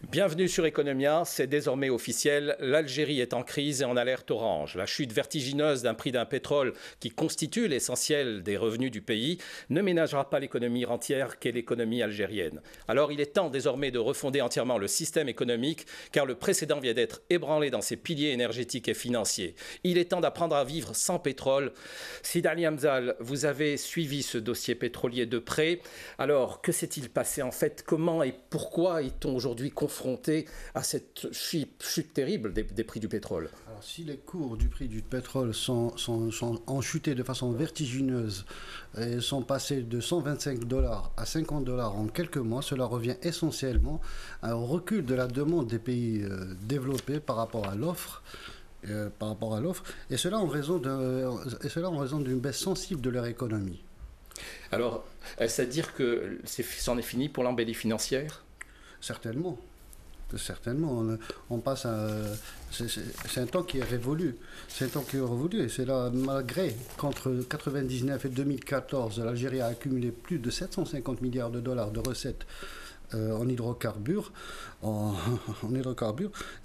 Bienvenue sur Economia, c'est désormais officiel, l'Algérie est en crise et en alerte orange. La chute vertigineuse d'un prix d'un pétrole qui constitue l'essentiel des revenus du pays ne ménagera pas l'économie rentière qu'est l'économie algérienne. Alors il est temps désormais de refonder entièrement le système économique car le précédent vient d'être ébranlé dans ses piliers énergétiques et financiers. Il est temps d'apprendre à vivre sans pétrole. Sid Ali Hamzal, vous avez suivi ce dossier pétrolier de près. Alors que s'est-il passé en fait? Comment et pourquoi est-on aujourd'hui confronté à cette chute terrible des prix du pétrole? Alors, si les cours du prix du pétrole ont chuté de façon vertigineuse et sont passés de 125 $ à 50 $ en quelques mois, cela revient essentiellement à un recul de la demande des pays développés par rapport à l'offre. Et cela en raison d'une baisse sensible de leur économie. Alors, est-ce à dire que c'en est fini pour l'embellie financière? Certainement. Certainement, on passe à. C'est un temps qui est révolu. C'est un temps qui est révolu. Et c'est là, malgré qu'entre 1999 et 2014, l'Algérie a accumulé plus de 750 milliards de dollars de recettes en hydrocarbures,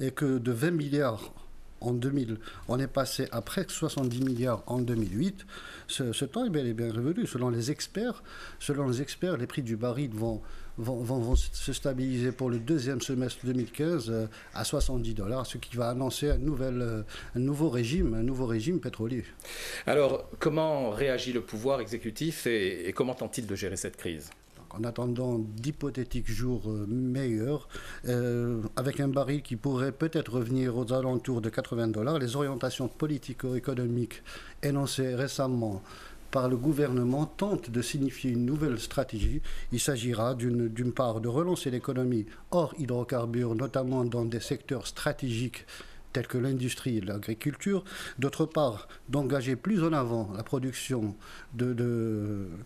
et que de 20 milliards en 2000, on est passé à près de 70 milliards en 2008. Ce temps est bel et bien révolu. Selon les experts, les prix du baril vont se stabiliser pour le deuxième semestre 2015 à 70 $, ce qui va annoncer un nouveau régime pétrolier. Alors, comment réagit le pouvoir exécutif et comment tente-t-il de gérer cette crise? En attendant d'hypothétiques jours meilleurs, avec un baril qui pourrait peut-être revenir aux alentours de 80 $, les orientations politico-économiques énoncées récemment par le gouvernement tentent de signifier une nouvelle stratégie. Il s'agira d'une part de relancer l'économie hors hydrocarbures, notamment dans des secteurs stratégiques tels que l'industrie et l'agriculture, d'autre part d'engager plus en avant la production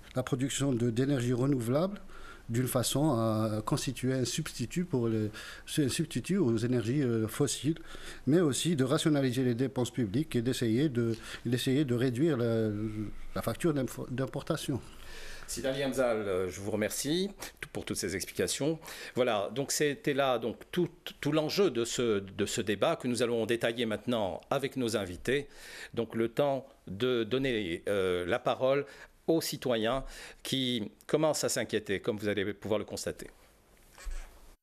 d'énergie renouvelable d'une façon à constituer un substitut aux énergies fossiles, mais aussi de rationaliser les dépenses publiques et d'essayer de réduire la facture d'importation. Sid Ali Hamzal, je vous remercie pour toutes ces explications. Voilà, donc c'était là donc, tout l'enjeu de ce débat que nous allons détailler maintenant avec nos invités. Donc le temps de donner la parole aux citoyens qui commencent à s'inquiéter, comme vous allez pouvoir le constater.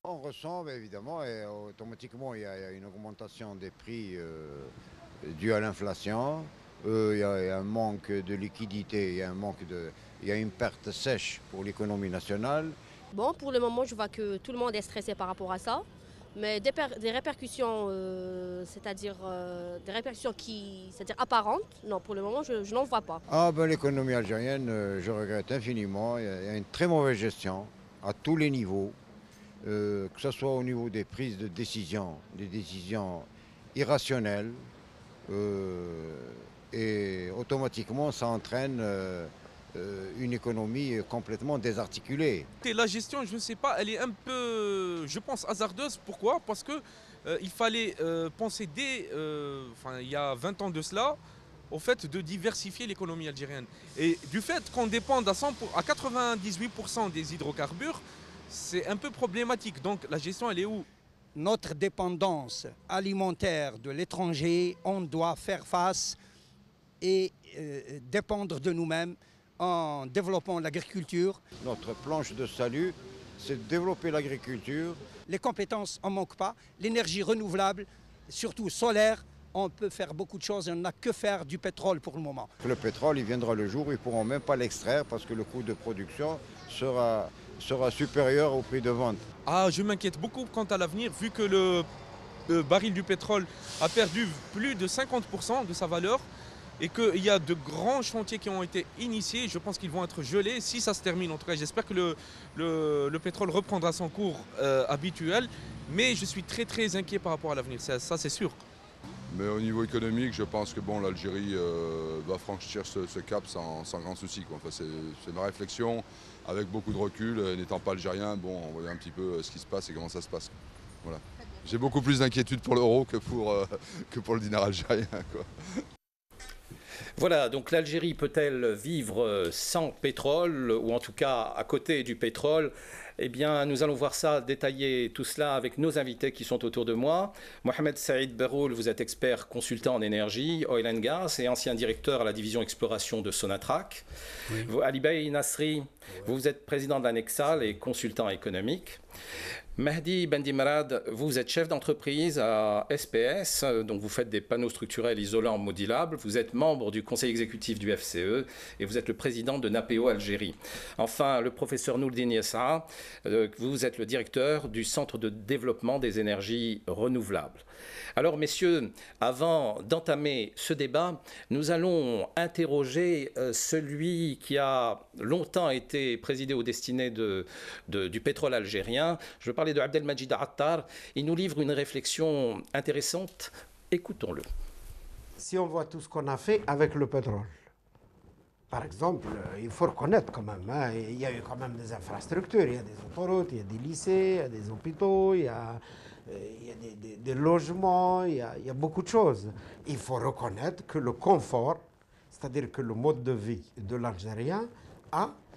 On ressent évidemment, et automatiquement, il y a une augmentation des prix due à l'inflation. Il y a un manque de liquidité, il y a une perte sèche pour l'économie nationale. Bon, pour le moment, je vois que tout le monde est stressé par rapport à ça. Mais des répercussions, c'est-à-dire apparentes, non, pour le moment, je n'en vois pas. L'économie algérienne, je regrette infiniment. Il y a une très mauvaise gestion à tous les niveaux, que ce soit au niveau des prises de décision, des décisions irrationnelles. Et automatiquement, ça entraîne une économie complètement désarticulée. La gestion, je ne sais pas, elle est un peu, je pense, hasardeuse. Pourquoi? Parce qu'il fallait penser il y a 20 ans de cela, au fait de diversifier l'économie algérienne. Et du fait qu'on dépende à 98% des hydrocarbures, c'est un peu problématique. Donc la gestion, elle est où? Notre dépendance alimentaire de l'étranger, on doit faire face et dépendre de nous-mêmes en développant l'agriculture. Notre planche de salut, c'est de développer l'agriculture. Les compétences, on ne manque pas. L'énergie renouvelable, surtout solaire, on peut faire beaucoup de choses et on n'a que faire du pétrole pour le moment. Le pétrole, il viendra le jour où ils ne pourront même pas l'extraire parce que le coût de production sera supérieur au prix de vente. Je m'inquiète beaucoup quant à l'avenir, vu que le baril du pétrole a perdu plus de 50% de sa valeur et qu'il y a de grands chantiers qui ont été initiés. Je pense qu'ils vont être gelés si ça se termine. En tout cas, j'espère que le pétrole reprendra son cours habituel, mais je suis très très inquiet par rapport à l'avenir, ça c'est sûr. Mais au niveau économique, je pense que l'Algérie va franchir ce cap sans grand souci. Enfin, c'est une réflexion avec beaucoup de recul. N'étant pas algérien, on voit un petit peu ce qui se passe et comment ça se passe. Voilà. J'ai beaucoup plus d'inquiétude pour l'euro que pour le dinar algérien, quoi. Voilà, donc l'Algérie peut-elle vivre sans pétrole, ou en tout cas à côté du pétrole? Eh bien, nous allons voir ça, détailler tout cela avec nos invités qui sont autour de moi. Mohamed Saïd Berroul, vous êtes expert consultant en énergie, oil and gas et ancien directeur à la division exploration de Sonatrach. Oui. Ali Bey Nasri, vous êtes président de l'Anexal et consultant économique. Mahdi Bendimrad, vous êtes chef d'entreprise à SPS, donc vous faites des panneaux structurels isolants modulables, vous êtes membre du conseil exécutif du FCE et vous êtes le président de NAPEO Algérie. Enfin, le professeur Noureddine Yessa, vous êtes le directeur du Centre de développement des énergies renouvelables. Alors, messieurs, avant d'entamer ce débat, nous allons interroger celui qui a longtemps été présidé aux destinées du pétrole algérien. Je veux parler de Abdelmajid Attar. Il nous livre une réflexion intéressante. Écoutons-le. Si on voit tout ce qu'on a fait avec le pétrole, par exemple, il faut reconnaître quand même, hein, il y a eu quand même des infrastructures, il y a des autoroutes, il y a des lycées, il y a des hôpitaux, il y a des logements, il y a beaucoup de choses. Il faut reconnaître que le confort, c'est-à-dire que le mode de vie de l'Algérien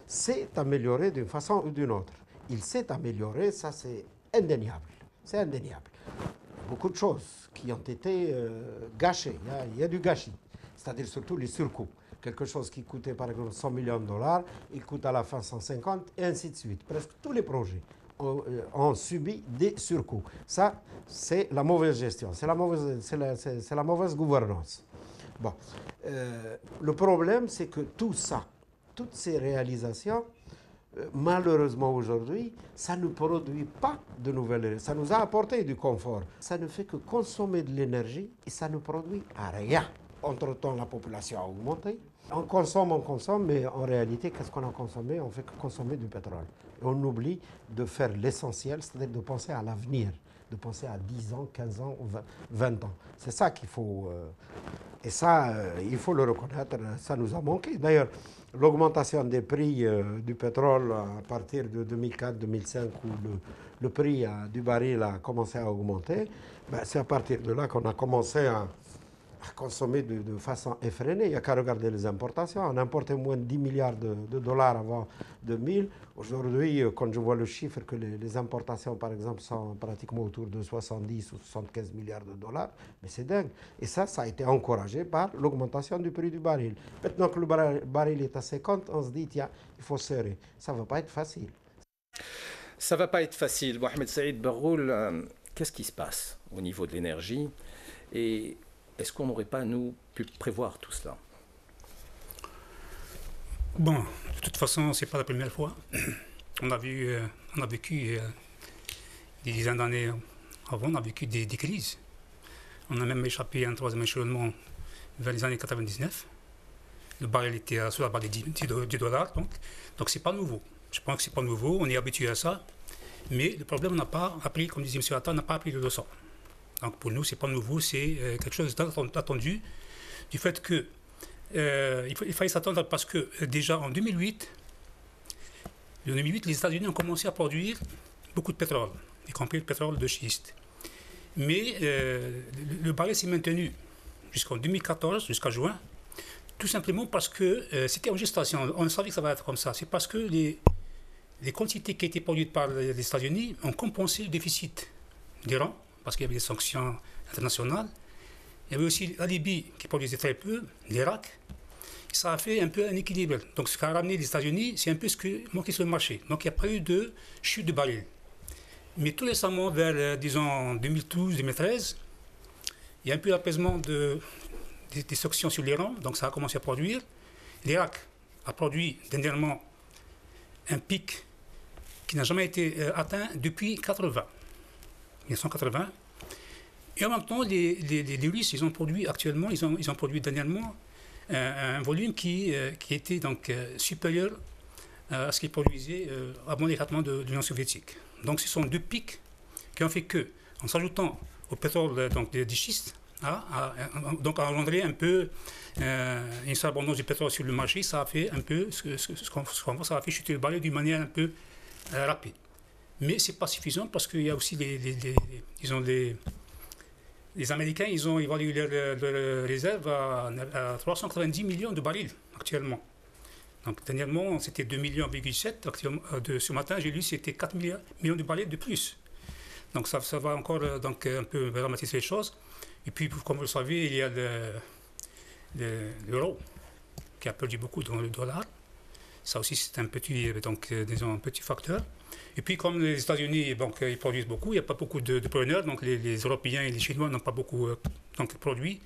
s'est amélioré d'une façon ou d'une autre. Il s'est amélioré, ça c'est indéniable. C'est indéniable. Beaucoup de choses qui ont été gâchées, il y a du gâchis, c'est-à-dire surtout les surcoûts. Quelque chose qui coûtait par exemple 100 millions de dollars, il coûte à la fin 150 et ainsi de suite. Presque tous les projets ont subi des surcoûts. Ça, c'est la mauvaise gestion, c'est la mauvaise gouvernance. Bon. Le problème, c'est que tout ça, toutes ces réalisations, malheureusement aujourd'hui, ça ne produit pas de nouvelles. Ça nous a apporté du confort. Ça ne fait que consommer de l'énergie et ça ne produit rien. Entre-temps, la population a augmenté. On consomme, mais en réalité, qu'est-ce qu'on a consommé? On fait que consommer du pétrole. Et on oublie de faire l'essentiel, c'est-à-dire de penser à l'avenir, de penser à 10 ans, 15 ans, 20 ans. C'est ça qu'il faut... et ça, il faut le reconnaître, ça nous a manqué. D'ailleurs, l'augmentation des prix du pétrole à partir de 2004-2005, où le prix du baril a commencé à augmenter, ben, c'est à partir de là qu'on a commencé à consommer de façon effrénée. Il n'y a qu'à regarder les importations. On importait moins de 10 milliards de dollars avant 2000. Aujourd'hui, quand je vois le chiffre que les importations, par exemple, sont pratiquement autour de 70 ou 75 milliards de dollars, mais c'est dingue. Et ça a été encouragé par l'augmentation du prix du baril. Maintenant que le baril est à 50, on se dit, tiens, il faut serrer. Ça ne va pas être facile. Ça ne va pas être facile. Mohamed Saïd Berroul, qu'est-ce qui se passe au niveau de l'énergie? Et est-ce qu'on n'aurait pas, nous, pu prévoir tout cela? Bon, de toute façon, ce n'est pas la première fois. On a vécu des dizaines d'années avant, on a vécu des crises. On a même échappé à un troisième échelonnement vers les années 99. Le baril était sous la barre des 10 $, donc ce n'est pas nouveau. Je pense que ce n'est pas nouveau, on est habitué à ça. Mais le problème, on n'a pas appris, comme disait M. Attar, on n'a pas appris le leçon. Donc pour nous, ce n'est pas nouveau, c'est quelque chose d'attendu, du fait que il fallait s'attendre parce que déjà en 2008, les États-Unis ont commencé à produire beaucoup de pétrole, y compris le pétrole de schiste. Mais le baril s'est maintenu jusqu'en 2014, jusqu'à juin, tout simplement parce que c'était en gestation. On savait que ça va être comme ça. C'est parce que les quantités qui étaient produites par les États-Unis ont compensé le déficit d'Iran, parce qu'il y avait des sanctions internationales. Il y avait aussi la Libye qui produisait très peu, l'Irak. Ça a fait un peu un équilibre. Donc ce qu'a ramené les États-Unis, c'est un peu ce qui manquait sur le marché. Donc il n'y a pas eu de chute de baril. Mais tout récemment, vers, disons, 2012-2013, il y a un peu d'apaisement des sanctions sur l'Iran, donc ça a commencé à produire. L'Irak a produit dernièrement un pic qui n'a jamais été atteint depuis 1980. Et en même temps, les Russes, ils ont produit actuellement, ils ont produit dernièrement un volume qui était donc supérieur à ce qu'ils produisaient avant l'éclatement de l'Union soviétique. Donc ce sont deux pics qui ont fait que, en s'ajoutant au pétrole donc, des schistes, donc a engendré un peu une surabondance du pétrole sur le marché. Ça a fait un peu ce qu'on voit, ça a fait chuter le baril d'une manière un peu rapide. Mais ce n'est pas suffisant parce qu'il y a aussi les Américains, ils ont évalué leurs réserves à 390 millions de barils actuellement. Donc dernièrement, c'était 2,7 millions. Ce matin, j'ai lu c'était 4 millions de barils de plus. Donc ça va encore donc, un peu dramatiser les choses. Et puis, comme vous le savez, il y a l'euro qui a perdu beaucoup dans le dollar. Ça aussi, c'est un petit, donc, disons, un petit facteur. Et puis, comme les États-Unis, donc, ils produisent beaucoup, il n'y a pas beaucoup de preneurs, donc les Européens et les Chinois n'ont pas beaucoup donc, produit.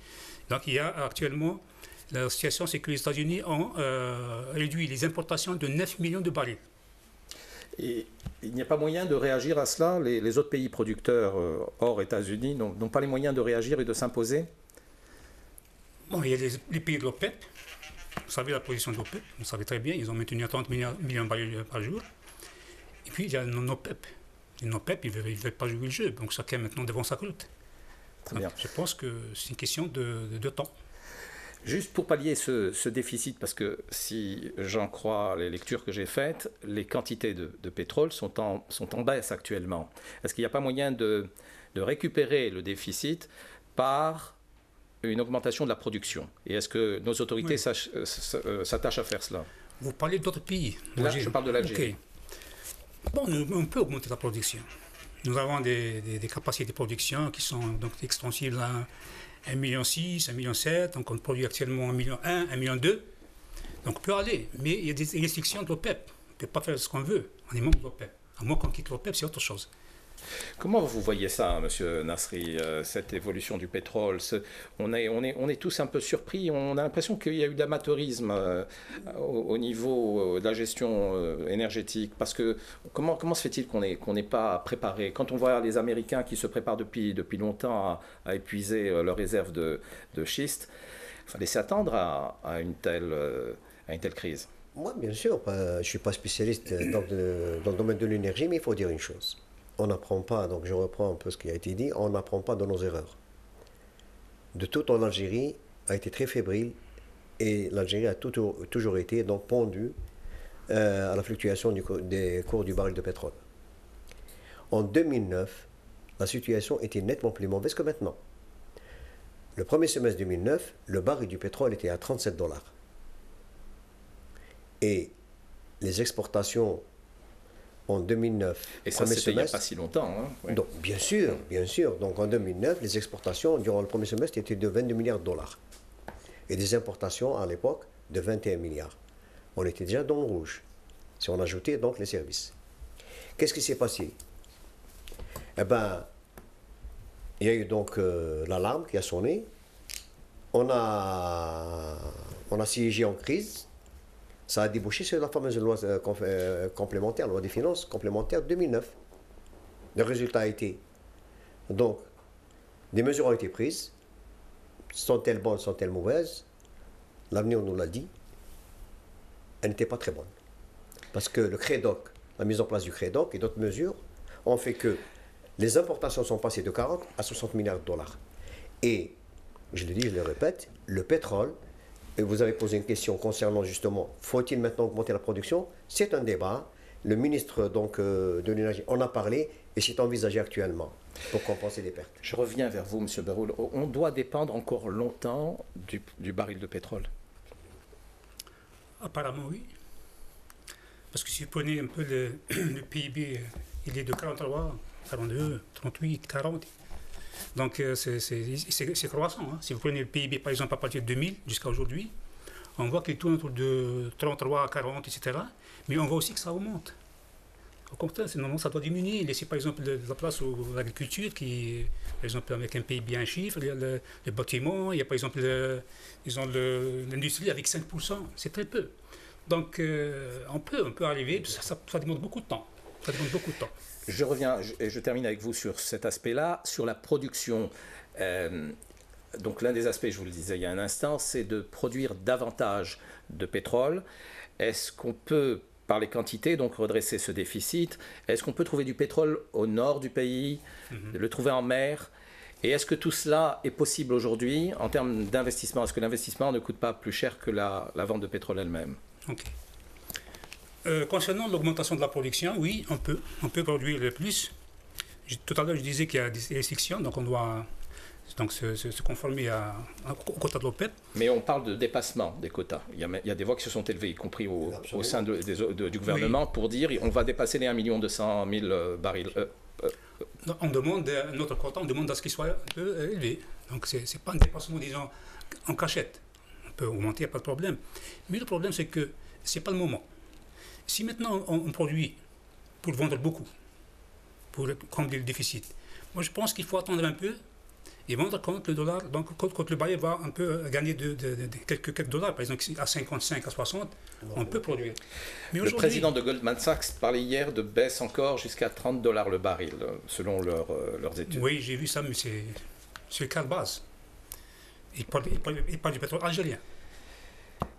Donc, il y a actuellement, la situation, c'est que les États-Unis ont réduit les importations de 9 millions de barils. Et il n'y a pas moyen de réagir à cela? Les autres pays producteurs hors États-Unis n'ont pas les moyens de réagir et de s'imposer? Bon, il y a les pays de l'OPEP. Vous savez la position de l'OPEP, vous savez très bien, ils ont maintenu à 30 millions de barils par jour. Et puis il y a nos non-OPEP. Les non-OPEP, ils ne veulent pas jouer le jeu, donc chacun maintenant devant sa croûte. Très bien. Je pense que c'est une question de temps. Juste pour pallier ce déficit, parce que si j'en crois les lectures que j'ai faites, les quantités de pétrole sont en baisse actuellement. Est-ce qu'il n'y a pas moyen de récupérer le déficit par une augmentation de la production? Et est-ce que nos autorités s'attachent à faire cela? Vous parlez d'autres pays? Là, je parle de l'Algérie. Okay. Bon, on peut augmenter la production. Nous avons des capacités de production qui sont donc extensibles à 1,6 million, 1,7 million, donc on produit actuellement 1,1 million, 1,2 million. Donc on peut aller, mais il y a des restrictions de l'OPEP. On ne peut pas faire ce qu'on veut, on est membre de l'OPEP. À moins qu'on quitte l'OPEP, c'est autre chose. Comment vous voyez ça, Monsieur Nasri, cette évolution du pétrole? On est tous un peu surpris, on a l'impression qu'il y a eu de l'amateurisme au niveau de la gestion énergétique, parce que comment se fait-il qu'on n'est pas préparé? Quand on voit les Américains qui se préparent depuis longtemps à épuiser leurs réserves de schiste, il fallait s'attendre à une telle crise. Moi, bien sûr, je ne suis pas spécialiste dans le domaine de l'énergie, mais il faut dire une chose. On n'apprend pas, donc je reprends un peu ce qui a été dit, on n'apprend pas de nos erreurs. De tout en Algérie a été très fébrile et l'Algérie a toujours été donc pendue à la fluctuation des cours du baril de pétrole. En 2009, la situation était nettement plus mauvaise que maintenant. Le premier semestre 2009, le baril du pétrole était à 37 $. Et les exportations en 2009, et ça c'était il n'y a pas si longtemps. Hein, ouais. Donc, bien sûr. Donc en 2009, les exportations durant le premier semestre étaient de 22 milliards $. Et des importations à l'époque de 21 milliards. On était déjà dans le rouge, si on ajoutait donc les services. Qu'est-ce qui s'est passé? Eh bien, il y a eu donc l'alarme qui a sonné. On a siégé en crise. Ça a débouché sur la fameuse loi complémentaire, loi des finances complémentaire 2009. Le résultat a été, donc, des mesures ont été prises. Sont-elles bonnes, sont-elles mauvaises? L'avenir nous l'a dit. Elles n'étaient pas très bonnes. Parce que le CREDOC, la mise en place du CREDOC et d'autres mesures ont fait que les importations sont passées de 40 à 60 milliards $. Et, je le dis, je le répète, le pétrole. Et vous avez posé une question concernant justement, faut-il maintenant augmenter la production? C'est un débat. Le ministre donc, de l'énergie en a parlé et c'est envisagé actuellement pour compenser les pertes. Je reviens vers vous, M. Beroul. On doit dépendre encore longtemps du baril de pétrole? Apparemment, oui. Parce que si vous prenez un peu le PIB, il est de 43, 42, 38, 40. Donc c'est croissant. Hein. Si vous prenez le PIB par exemple à partir de 2000 jusqu'à aujourd'hui, on voit qu'il tourne autour de 33, 40, etc. Mais on voit aussi que ça augmente. Au contraire, normalement ça doit diminuer. Laisser par exemple la place à l'agriculture qui, par exemple avec un PIB en chiffre, il y a le bâtiment, il y a par exemple l'industrie avec 5%, c'est très peu. Donc on peut arriver, ça demande beaucoup de temps. Je reviens et je termine avec vous sur cet aspect-là, sur la production. Donc l'un des aspects, je vous le disais il y a un instant, c'est de produire davantage de pétrole. Est-ce qu'on peut, par les quantités, donc redresser ce déficit? Est-ce qu'on peut trouver du pétrole au nord du pays, le trouver en mer? Et est-ce que tout cela est possible aujourd'hui en termes d'investissement? Est-ce que l'investissement ne coûte pas plus cher que la vente de pétrole elle-même? Ok. Concernant l'augmentation de la production, oui, on peut produire le plus. Tout à l'heure, je disais qu'il y a des restrictions, donc on doit donc se conformer au quota de l'OPEP. Mais on parle de dépassement des quotas. Il y a des voix qui se sont élevées, y compris au sein du gouvernement, pour dire on va dépasser les 1 200 000 barils. On demande notre quota, on demande à ce qu'il soit un peu élevé. Donc ce n'est pas un dépassement, disons, en cachette. On peut augmenter, il n'y a pas de problème. Mais le problème, c'est que ce n'est pas le moment. Si maintenant on produit pour vendre beaucoup, pour combler le déficit, moi je pense qu'il faut attendre un peu et vendre quand le dollar, donc quand le baril va un peu gagner de quelques dollars, par exemple à 55, à 60, on peut produire. Mais le président de Goldman Sachs parlait hier de baisse encore jusqu'à 30 $ le baril, selon leurs études. Oui, j'ai vu ça, mais c'est le cas de base. Il parle du pétrole algérien.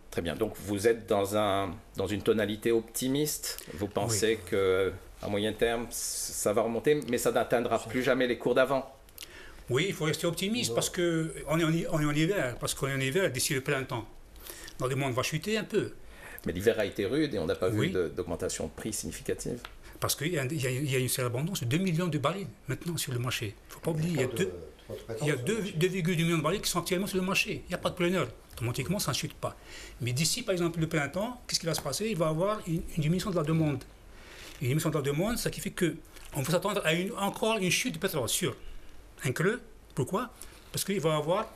Très bien, donc vous êtes dans une tonalité optimiste. Vous pensez qu'à moyen terme, ça va remonter, mais ça n'atteindra plus jamais les cours d'avant. Oui, il faut rester optimiste parce qu'on est en hiver, d'ici le printemps. Donc le monde va chuter un peu. Mais l'hiver a été rude et on n'a pas vu d'augmentation de prix significative. Parce qu'il y a une surabondance de 2 millions de barils maintenant sur le marché. Il ne faut pas oublier, il y a 2,2 millions de barils qui sont actuellement sur le marché. Il n'y a pas de preneur. Automatiquement, ça ne chute pas. Mais d'ici, par exemple, le printemps, qu'est-ce qui va se passer? Il va y avoir une diminution de la demande. Une diminution de la demande, ce qui fait qu'on peut s'attendre à encore une chute de pétrole, sûr. Un creux. Pourquoi? Parce qu'il va y avoir,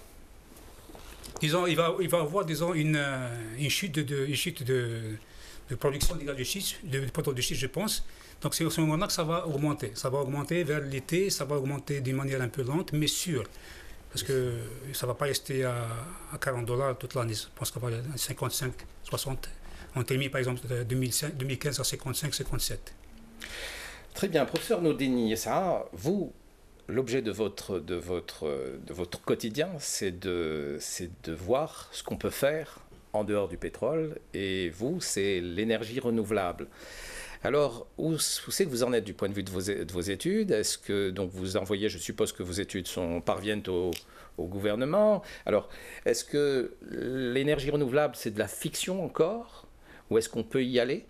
disons, une chute de production de gaz de schiste, de pétrole de schiste, je pense. Donc c'est au moment-là que ça va augmenter. Ça va augmenter vers l'été, ça va augmenter d'une manière un peu lente, mais sûre. Parce que ça ne va pas rester à 40 $ toute l'année. Je pense qu'on va à 55, 60. On termine par exemple de 2015 à 55, 57. Très bien, professeur Nourdini, vous, l'objet de votre quotidien, c'est de voir ce qu'on peut faire en dehors du pétrole. Et vous, c'est l'énergie renouvelable. Alors, où c'est que vous en êtes du point de vue de vos études? Est-ce que donc vous envoyez, je suppose que vos études parviennent au gouvernement. Alors, est-ce que l'énergie renouvelable, c'est de la fiction encore? Ou est-ce qu'on peut y aller?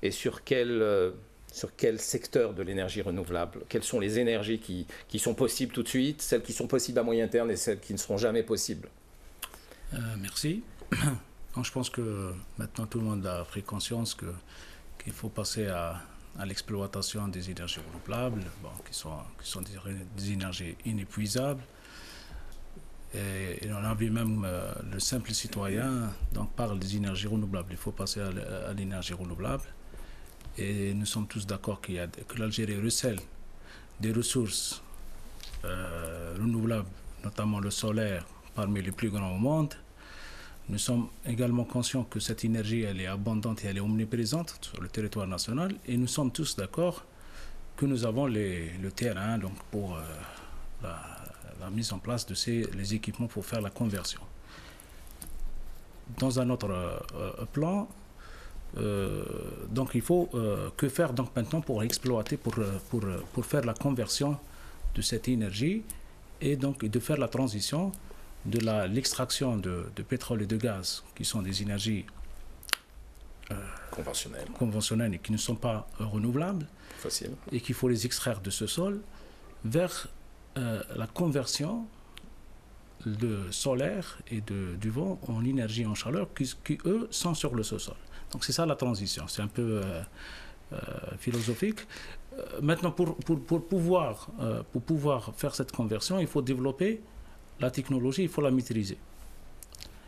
Et sur quel secteur de l'énergie renouvelable? Quelles sont les énergies qui sont possibles tout de suite, celles qui sont possibles à moyen terme et celles qui ne seront jamais possibles? Merci. Je pense que maintenant tout le monde a pris conscience qu'il faut passer à l'exploitation des énergies renouvelables, qui sont des énergies inépuisables. Et on a vu même le simple citoyen parle des énergies renouvelables. Il faut passer à l'énergie renouvelable. Et nous sommes tous d'accord que l'Algérie recèle des ressources renouvelables, notamment le solaire, parmi les plus grands au monde. Nous sommes également conscients que cette énergie elle est abondante et elle est omniprésente sur le territoire national. Et nous sommes tous d'accord que nous avons le terrain pour la mise en place de les équipements pour faire la conversion. Dans un autre plan, il faut que faire maintenant pour exploiter, pour faire la conversion de cette énergie et de faire la transition de l'extraction de pétrole et de gaz, qui sont des énergies conventionnelles et qui ne sont pas renouvelables, et qu'il faut les extraire de ce sol, vers la conversion de solaire et du vent en énergie en chaleur qui eux, sont sur le sous-sol. Donc c'est ça la transition, c'est un peu philosophique. Maintenant, pour pouvoir faire cette conversion, il faut développer la technologie, il faut la maîtriser.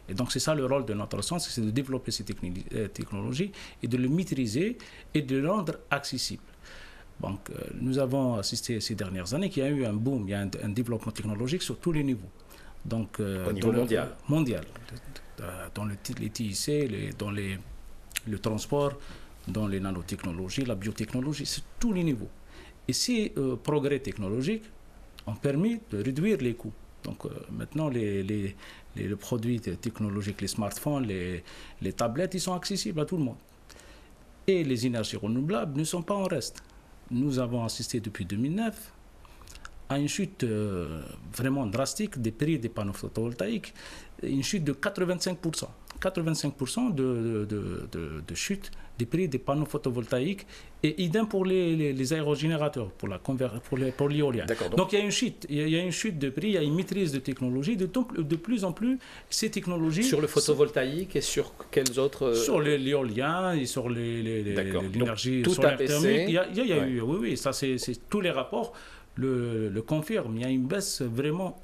Et donc c'est ça le rôle de notre centre, c'est de développer ces technologies et de les maîtriser et de les rendre accessibles. Donc nous avons assisté ces dernières années qu'il y a eu un boom, il y a un développement technologique sur tous les niveaux. Donc, au niveau mondial. Dans les TIC, dans le transport, dans les nanotechnologies, la biotechnologie, c'est tous les niveaux. Et ces progrès technologiques ont permis de réduire les coûts. Donc maintenant, les produits technologiques, les smartphones, les tablettes, ils sont accessibles à tout le monde. Et les énergies renouvelables ne sont pas en reste. Nous avons assisté depuis 2009 à une chute vraiment drastique des prix des panneaux photovoltaïques, une chute de 85%. 85% de chute des prix des panneaux photovoltaïques, et idem pour les aérogénérateurs, pour l'éolien. Donc il y a une chute, de prix, il y a une maîtrise de technologie, de plus en plus ces technologies... Sur le photovoltaïque et sur quels autres... Sur l'éolien et sur l'énergie solaire thermique. Il y a eu, oui, ça c'est tous les rapports le confirment. Il y a une baisse vraiment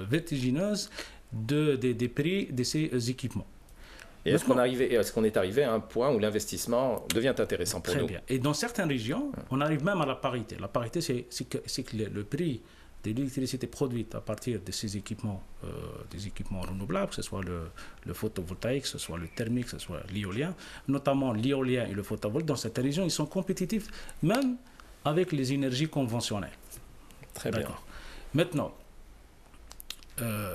vertigineuse des prix de ces équipements. Et est-ce qu'on est arrivé à un point où l'investissement devient intéressant pour nous? Très bien. Et dans certaines régions, on arrive même à la parité. La parité, c'est que le prix de l'électricité produite à partir de ces équipements, des équipements renouvelables, que ce soit le photovoltaïque, que ce soit le thermique, que ce soit l'éolien, notamment l'éolien et le photovoltaïque, dans cette région, ils sont compétitifs même avec les énergies conventionnelles. Très bien. Maintenant,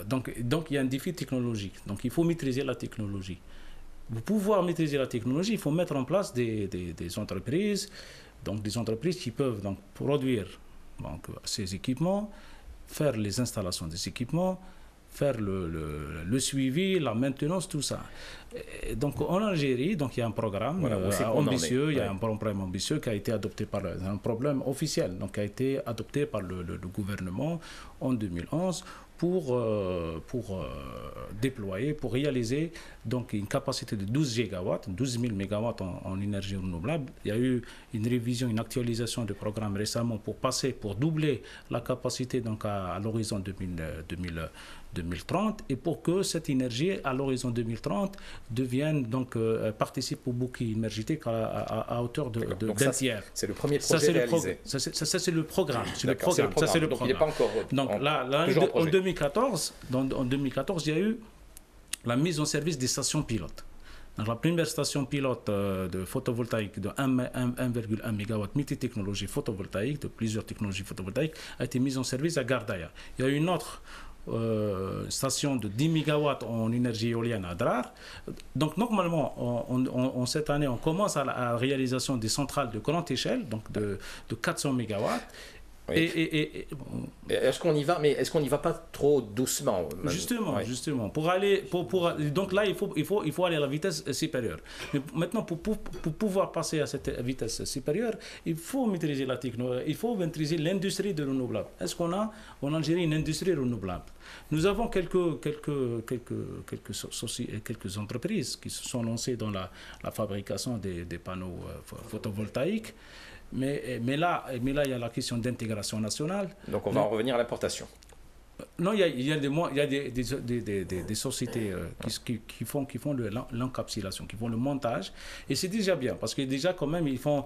donc il y a un défi technologique. Donc il faut maîtriser la technologie. Pour pouvoir maîtriser la technologie, il faut mettre en place des entreprises, donc des entreprises qui peuvent donc produire ces équipements, faire les installations des équipements, faire le suivi, la maintenance, tout ça. Et donc en Algérie, donc il y a un programme ambitieux, il y a un programme ambitieux qui a été adopté par un problème officiel, donc qui a été adopté par le gouvernement en 2011 pour déployer, pour réaliser donc une capacité de 12 gigawatts, 12 000 mégawatts en énergie renouvelable. Il y a eu une révision, une actualisation du programme récemment pour doubler la capacité donc à l'horizon 2030, et pour que cette énergie à l'horizon 2030 devienne donc participe au bouquet énergétique à hauteur d'un tiers. C'est le premier projet réalisé. Ça c'est le programme. C'est le programme. Donc il n'est pas encore donc là en 2014, il y a eu la mise en service des stations pilotes. Donc, la première station pilote de photovoltaïque de 1,1 MW multi-technologie photovoltaïque, de plusieurs technologies photovoltaïques, a été mise en service à Gardaïa. Il y a une autre station de 10 MW en énergie éolienne à Drar. Donc normalement, cette année, on commence à la réalisation des centrales de grande échelle, donc de 400 MW. Oui. Est-ce qu'on y va, mais est-ce qu'on n'y va pas trop doucement? Justement. Donc là, il faut aller à la vitesse supérieure. Mais maintenant, pour pouvoir passer à cette vitesse supérieure, il faut maîtriser la technologie, il faut maîtriser l'industrie de renouvelable. Est-ce qu'on a en Algérie une industrie renouvelable? Nous avons quelques entreprises qui se sont lancées dans la fabrication des panneaux photovoltaïques. Mais là, il y a la question d'intégration nationale. Donc on va en revenir à l'importation. Non, il y a des sociétés qui font l'encapsulation, qui font le montage. Et c'est déjà bien, parce que déjà, quand même, ils font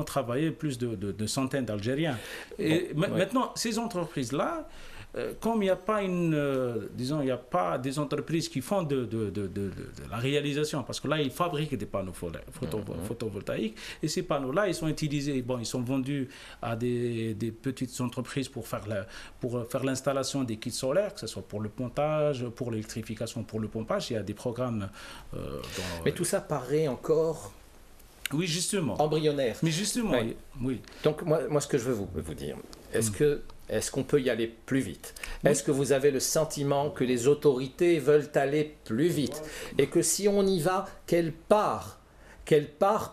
travailler plus de centaines d'Algériens. Et maintenant, ces entreprises-là, comme il n'y a pas il n'y a pas des entreprises qui font de la réalisation, parce que là, ils fabriquent des panneaux photovoltaïques, et ces panneaux-là, ils sont utilisés, ils sont vendus à des petites entreprises pour faire l'installation des kits solaires, que ce soit pour le pontage, pour l'électrification, pour le pompage. Il y a des programmes... Mais tout ça paraît encore... Oui, justement. Embryonnaire. Mais justement, oui. Donc, moi, ce que je veux vous dire, est-ce qu'on peut y aller plus vite? Est-ce que vous avez le sentiment que les autorités veulent aller plus vite? Et que si on y va, quelle part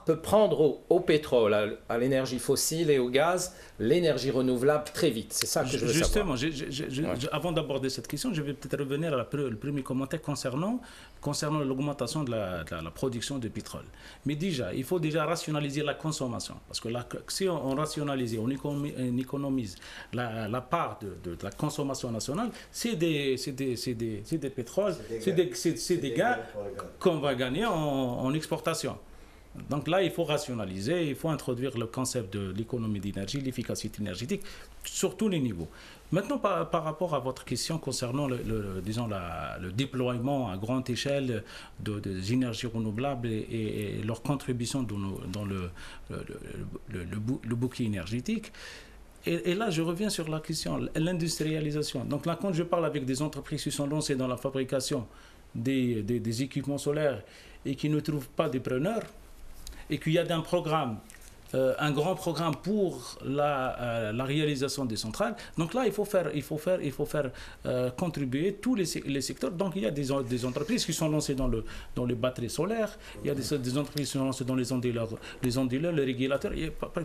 peut prendre au pétrole, à l'énergie fossile et au gaz, l'énergie renouvelable très vite? C'est ça que je veux savoir. Justement, avant d'aborder cette question, je vais peut-être revenir à le premier commentaire concernant l'augmentation de la production de pétrole. Mais il faut déjà rationaliser la consommation. Parce que si on rationalise, on économise la part de la consommation nationale, c'est des pétroles, c'est des gains qu'on va gagner en exportation. Donc là, il faut rationaliser, il faut introduire le concept de l'économie d'énergie, l'efficacité énergétique, sur tous les niveaux. Maintenant, par rapport à votre question concernant le déploiement à grande échelle des énergies renouvelables et leur contribution dans le bouquet énergétique, et là, je reviens sur la question, l'industrialisation. Donc là, quand je parle avec des entreprises qui sont lancées dans la fabrication des équipements solaires et qui ne trouvent pas des preneurs, et qu'il y a un programme un grand programme pour la réalisation des centrales. Donc là, il faut faire contribuer tous les secteurs. Donc il y a des entreprises qui sont lancées dans les batteries solaires, il y a des entreprises qui sont lancées dans les onduleurs, les régulateurs.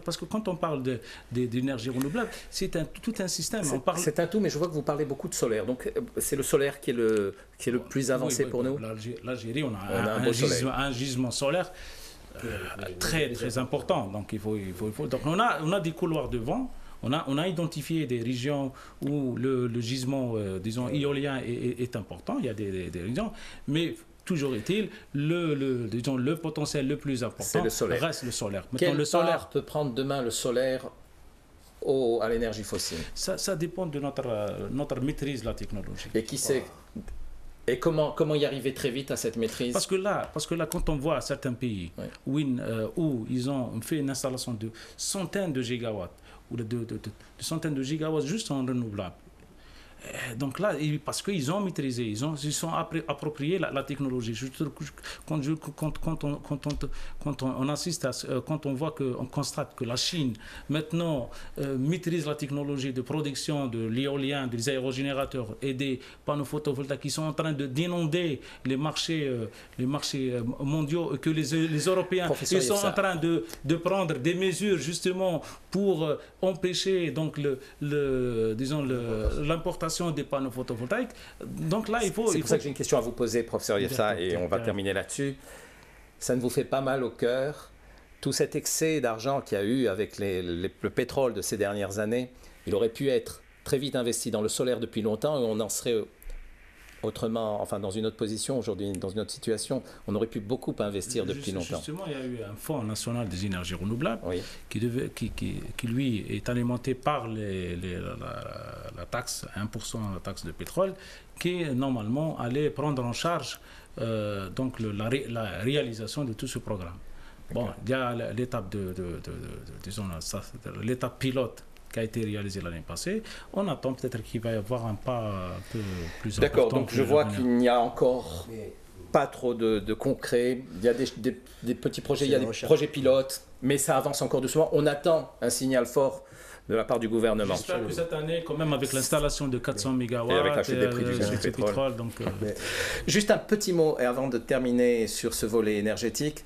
Parce que quand on parle d'énergie renouvelable, c'est tout un système. C'est un tout, mais je vois que vous parlez beaucoup de solaire. Donc c'est le solaire qui est le plus avancé pour nous. L'Algérie, on a un gisement solaire très important. Donc donc on a des couloirs de vent. On a identifié des régions où le gisement, disons, éolien est important. Il y a des régions, mais toujours est-il, le potentiel le plus important reste le solaire. Quelle part peut prendre demain le solaire à l'énergie fossile? Ça dépend de notre maîtrise de la technologie. Et qui sait? Et comment y arriver très vite à cette maîtrise? Parce que là, quand on voit certains pays où ils ont fait une installation de centaines de gigawatts, ou de centaines de gigawatts juste en renouvelable. Donc là, parce qu'ils ont maîtrisé, ils sont appropriés la technologie. Quand on assiste quand on constate que la Chine maintenant maîtrise la technologie de production de l'éolien, des aérogénérateurs et des panneaux photovoltaïques qui sont en train d'inonder les marchés mondiaux, que les Européens ils sont en train de prendre des mesures justement pour empêcher donc l'importation des panneaux photovoltaïques. Donc là, c'est pour ça que j'ai une question à vous poser, professeur Yefsa, et on va terminer là-dessus. Ça ne vous fait pas mal au cœur, tout cet excès d'argent qu'il y a eu avec le pétrole de ces dernières années? Il aurait pu être très vite investi dans le solaire depuis longtemps, et on en serait autrement, enfin dans une autre position aujourd'hui, dans une autre situation. On aurait pu beaucoup investir depuis longtemps. Justement, il y a eu un fonds national des énergies renouvelables qui lui est alimenté par la taxe, 1% la taxe de pétrole, qui normalement allait prendre en charge donc la réalisation de tout ce programme. Bon, il y a l'étape l'étape pilote qui a été réalisé l'année passée. On attend peut-être qu'il va y avoir un pas un peu plus important. D'accord, donc je vois qu'il n'y a encore pas trop de concret. Il y a des petits projets, il y a des projets pilotes, mais ça avance encore doucement. On attend un signal fort de la part du gouvernement. J'espère que cette année, quand même, avec l'installation de 400 MW, et avec la chute des prix du pétrole. Donc, juste un petit mot, et avant de terminer sur ce volet énergétique.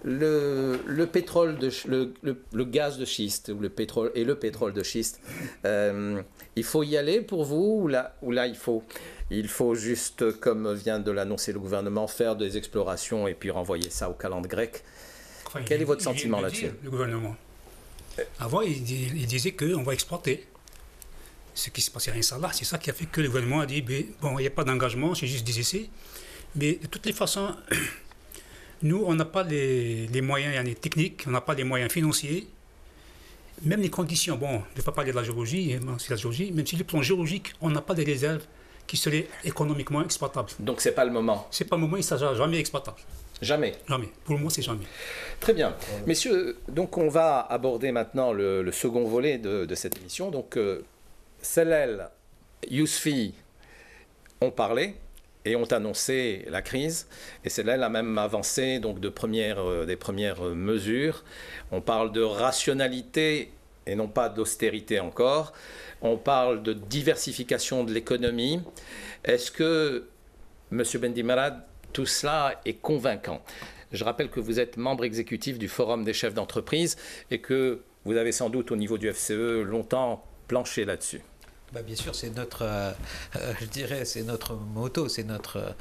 Le pétrole, le gaz de schiste ou le pétrole de schiste, il faut y aller pour vous ou là il faut juste, comme vient de l'annoncer le gouvernement, faire des explorations et puis renvoyer ça aux calendes grecques? Quel est votre sentiment là-dessus? Le gouvernement, avant, il disait qu'on va exploiter. Ce qui se passait à Inch'Allah, c'est ça qui a fait que le gouvernement a dit bon, il n'y a pas d'engagement, c'est juste des essais. Mais de toutes les façons, nous, on n'a pas les moyens techniques, on n'a pas les moyens financiers, même les conditions. Bon, je ne vais pas parler de la géologie, c'est la géologie, même si le plan géologique, on n'a pas des réserves qui seraient économiquement exploitables. Donc c'est pas le moment. C'est pas le moment, il ne sera jamais exploitable. Jamais. Jamais. Pour le moment, c'est jamais. Très bien. Messieurs, donc on va aborder maintenant le second volet de cette émission. Donc Sellel, Yousfi ont parlé et ont annoncé la crise. Et Sellel a même avancé donc des premières mesures. On parle de rationalité et non pas d'austérité encore. On parle de diversification de l'économie. Est-ce que, M. Bendimarad, tout cela est convaincant? Je rappelle que vous êtes membre exécutif du Forum des chefs d'entreprise et que vous avez sans doute au niveau du FCE longtemps planché là-dessus. Bien sûr, c'est notre, je dirais, c'est notre motto, c'est notre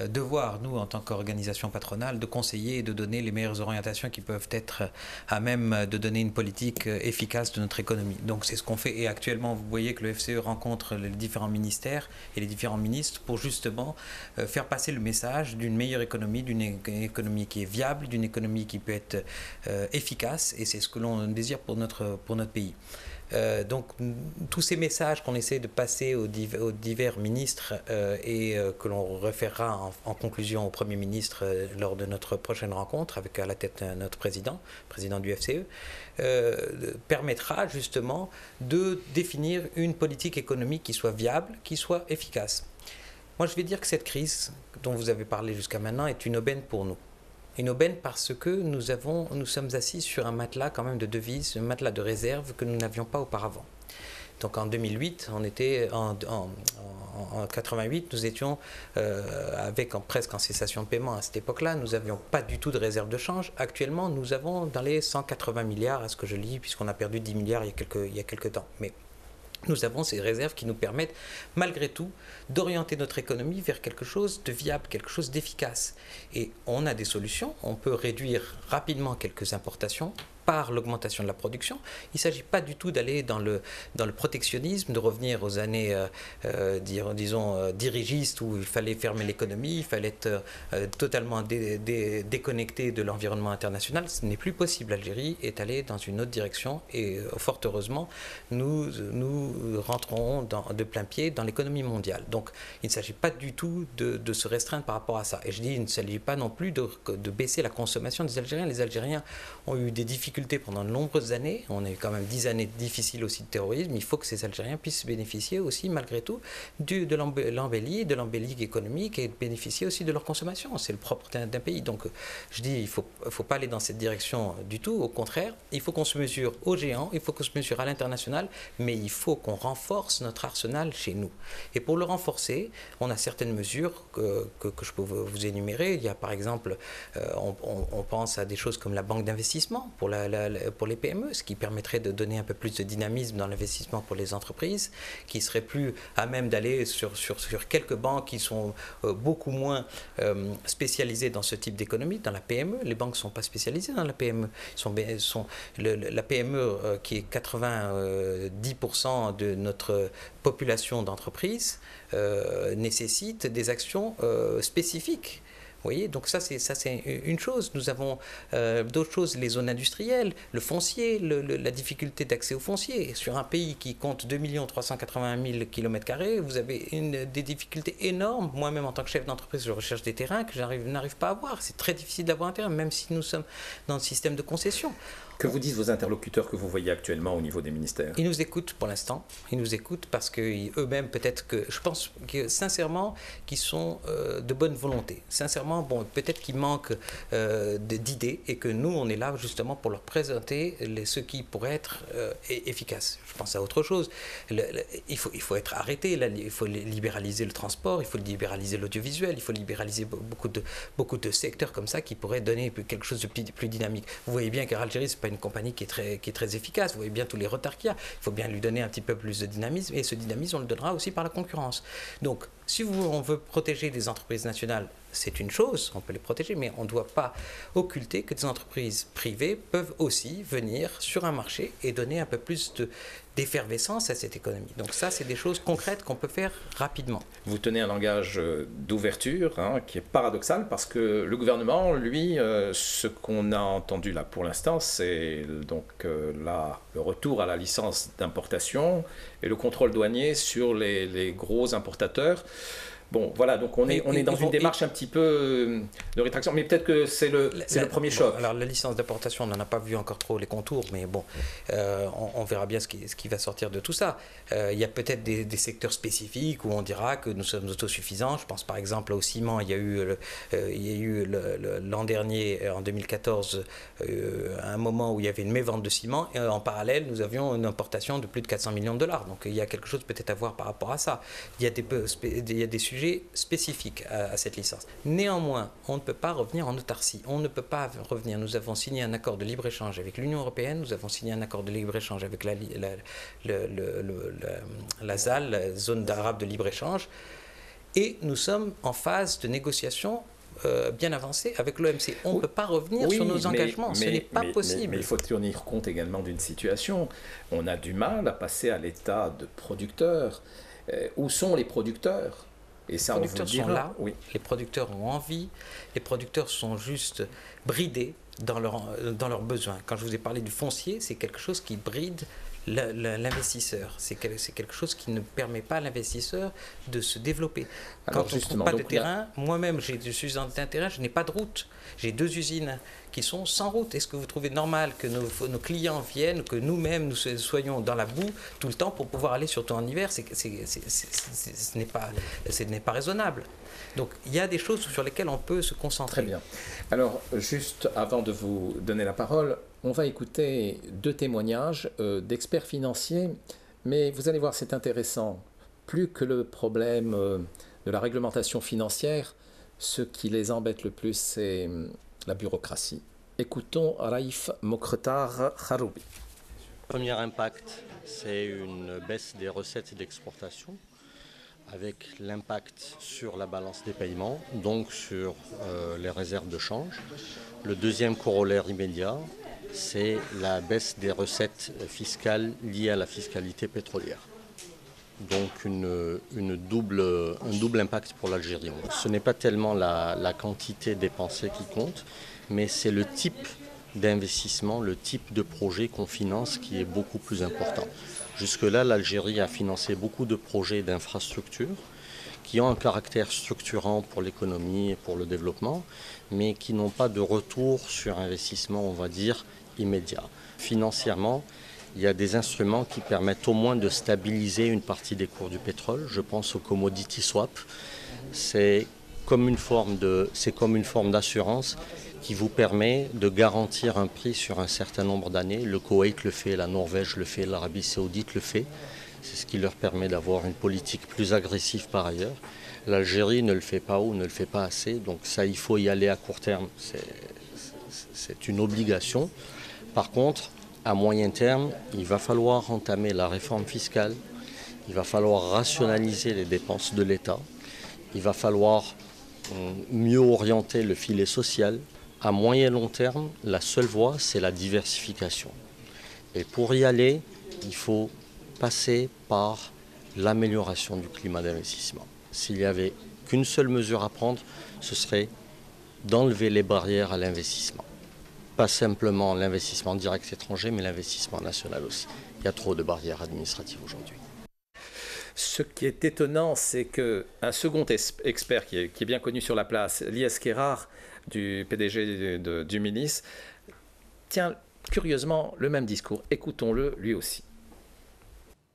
devoir, nous, en tant qu'organisation patronale, de conseiller et de donner les meilleures orientations qui peuvent être à même de donner une politique efficace de notre économie. Donc c'est ce qu'on fait. Et actuellement, vous voyez que le FCE rencontre les différents ministères et les différents ministres pour justement faire passer le message d'une meilleure économie, d'une économie qui est viable, d'une économie qui peut être efficace. Et c'est ce que l'on désire pour notre pays. Donc tous ces messages qu'on essaie de passer aux divers ministres et que l'on référera en conclusion au Premier ministre lors de notre prochaine rencontre avec à la tête notre président du FCE, permettra justement de définir une politique économique qui soit viable, qui soit efficace. Moi je vais dire que cette crise dont vous avez parlé jusqu'à maintenant est une aubaine pour nous. Une aubaine parce que nous sommes assis sur un matelas quand même de devises, un matelas de réserve que nous n'avions pas auparavant. Donc en 2008, on était en 88, nous étions presque en cessation de paiement à cette époque-là. Nous n'avions pas du tout de réserve de change. Actuellement, nous avons dans les 180 milliards, à ce que je lis, puisqu'on a perdu 10 milliards il y a quelques temps. Mais nous avons ces réserves qui nous permettent, malgré tout, d'orienter notre économie vers quelque chose de viable, quelque chose d'efficace. Et on a des solutions. On peut réduire rapidement quelques importations par l'augmentation de la production. Il ne s'agit pas du tout d'aller dans le protectionnisme, de revenir aux années, disons, dirigistes où il fallait fermer l'économie, il fallait être totalement déconnecté de l'environnement international. Ce n'est plus possible. L'Algérie est allée dans une autre direction et fort heureusement, nous rentrons de plein pied dans l'économie mondiale. Donc, il ne s'agit pas du tout de se restreindre par rapport à ça. Et je dis, il ne s'agit pas non plus de baisser la consommation des Algériens. Les Algériens ont eu des difficultés pendant de nombreuses années. On a eu quand même 10 années difficiles aussi de terrorisme. Il faut que ces Algériens puissent bénéficier aussi, malgré tout, de l'embellie économique et bénéficier aussi de leur consommation. C'est le propre d'un pays. Donc, je dis, il ne faut pas aller dans cette direction du tout. Au contraire, il faut qu'on se mesure aux géants, il faut qu'on se mesure à l'international, mais il faut qu'on renforce notre arsenal chez nous. Et pour le renforcer, on a certaines mesures que je peux vous énumérer. Il y a par exemple, on pense à des choses comme la banque d'investissement pour les PME, ce qui permettrait de donner un peu plus de dynamisme dans l'investissement pour les entreprises, qui serait plus à même d'aller sur quelques banques qui sont beaucoup moins spécialisées dans ce type d'économie, dans la PME. Les banques ne sont pas spécialisées dans la PME. La PME, qui est 90% de notre population d'entreprises, nécessite des actions spécifiques. Vous voyez, donc ça c'est une chose. Nous avons d'autres choses, les zones industrielles, le foncier, la difficulté d'accès au foncier. Sur un pays qui compte 2 380 000 km², vous avez des difficultés énormes. Moi-même, en tant que chef d'entreprise, je recherche des terrains que je n'arrive pas à avoir. C'est très difficile d'avoir un terrain, même si nous sommes dans le système de concession. Que vous disent vos interlocuteurs que vous voyez actuellement au niveau des ministères? Ils nous écoutent pour l'instant. Ils nous écoutent parce qu'eux-mêmes, peut-être que... Je pense que, sincèrement, qu'ils sont de bonne volonté. Sincèrement, bon, peut-être qu'il manque d'idées et que nous, on est là justement pour leur présenter ce qui pourrait être efficace. Je pense à autre chose. Il faut être arrêté. Là, il faut libéraliser le transport, il faut libéraliser l'audiovisuel, il faut libéraliser beaucoup de secteurs comme ça qui pourraient donner quelque chose de plus dynamique. Vous voyez bien qu'à Algérie, c'est pas une compagnie qui est très efficace. Vous voyez bien tous les retards qu'il y a. Il faut bien lui donner un petit peu plus de dynamisme et ce dynamisme, on le donnera aussi par la concurrence. Donc, si on veut protéger les entreprises nationales, c'est une chose, on peut les protéger, mais on ne doit pas occulter que des entreprises privées peuvent aussi venir sur un marché et donner un peu plus d'effervescence à cette économie. Donc ça, c'est des choses concrètes qu'on peut faire rapidement. Vous tenez un langage d'ouverture qui est paradoxal parce que le gouvernement, lui, ce qu'on a entendu là pour l'instant, c'est donc le retour à la licence d'importation et le contrôle douanier sur les gros importateurs. Bon, voilà, donc on est dans une démarche un petit peu de rétraction, mais peut-être que c'est le premier choc. Alors, la licence d'importation, on n'en a pas vu encore trop les contours, mais bon, on verra bien ce qui va sortir de tout ça. Il y a peut-être des secteurs spécifiques où on dira que nous sommes autosuffisants. Je pense par exemple au ciment. Il y a eu l'an dernier, en 2014, un moment où il y avait une mévente de ciment. Et en parallèle, nous avions une importation de plus de 400 millions de dollars. Donc, il y a quelque chose peut-être à voir par rapport à ça. Il y a des sujets spécifiques à cette licence. Néanmoins, on ne peut pas revenir en autarcie. On ne peut pas revenir. Nous avons signé un accord de libre-échange avec l'Union européenne, nous avons signé un accord de libre-échange avec la ZAL, la zone arabe de libre-échange, et nous sommes en phase de négociation bien avancée avec l'OMC. On ne peut pas revenir sur nos engagements. Ce n'est pas possible. Mais il faut tenir compte également d'une situation. On a du mal à passer à l'état de producteur. Où sont les producteurs? Et ça, les producteurs sont là, oui. Les producteurs ont envie, les producteurs sont juste bridés dans leurs besoins. Quand je vous ai parlé du foncier, c'est quelque chose qui bride l'investisseur. C'est quelque chose qui ne permet pas à l'investisseur de se développer. Alors, quand on ne trouve pas de terrain, moi-même, je suis dans un terrain, je n'ai pas de route. J'ai 2 usines qui sont sans route. Est-ce que vous trouvez normal que nos clients viennent, que nous-mêmes, nous soyons dans la boue tout le temps pour pouvoir aller surtout en hiver? Ce n'est pas raisonnable. Donc il y a des choses sur lesquelles on peut se concentrer. Très bien. Alors juste avant de vous donner la parole, on va écouter 2 témoignages d'experts financiers, mais vous allez voir, c'est intéressant. Plus que le problème de la réglementation financière, ce qui les embête le plus, c'est la bureaucratie. Écoutons Raif Mokretar Kharoubi. Premier impact, c'est une baisse des recettes d'exportation, avec l'impact sur la balance des paiements, donc sur les réserves de change. Le deuxième corollaire immédiat, c'est la baisse des recettes fiscales liées à la fiscalité pétrolière. Donc un double impact pour l'Algérie. Ce n'est pas tellement la quantité dépensée qui compte, mais c'est le type d'investissement, le type de projet qu'on finance qui est beaucoup plus important. Jusque-là, l'Algérie a financé beaucoup de projets d'infrastructures qui ont un caractère structurant pour l'économie et pour le développement, mais qui n'ont pas de retour sur investissement, on va dire, immédiat. Financièrement, il y a des instruments qui permettent au moins de stabiliser une partie des cours du pétrole. Je pense au commodity swap. C'est comme une forme d'assurance qui vous permet de garantir un prix sur un certain nombre d'années. Le Koweït le fait, la Norvège le fait, l'Arabie Saoudite le fait. C'est ce qui leur permet d'avoir une politique plus agressive par ailleurs. L'Algérie ne le fait pas ou ne le fait pas assez, donc ça, il faut y aller à court terme. C'est une obligation. Par contre, à moyen terme, il va falloir entamer la réforme fiscale, il va falloir rationaliser les dépenses de l'État, il va falloir mieux orienter le filet social. À moyen et long terme, la seule voie, c'est la diversification. Et pour y aller, il faut passer par l'amélioration du climat d'investissement. S'il n'y avait qu'une seule mesure à prendre, ce serait d'enlever les barrières à l'investissement. Pas simplement l'investissement direct étranger, mais l'investissement national aussi. Il y a trop de barrières administratives aujourd'hui. Ce qui est étonnant, c'est qu'un second expert qui est bien connu sur la place, Lies Kerar, du PDG du Milice, tient curieusement le même discours. Écoutons-le lui aussi.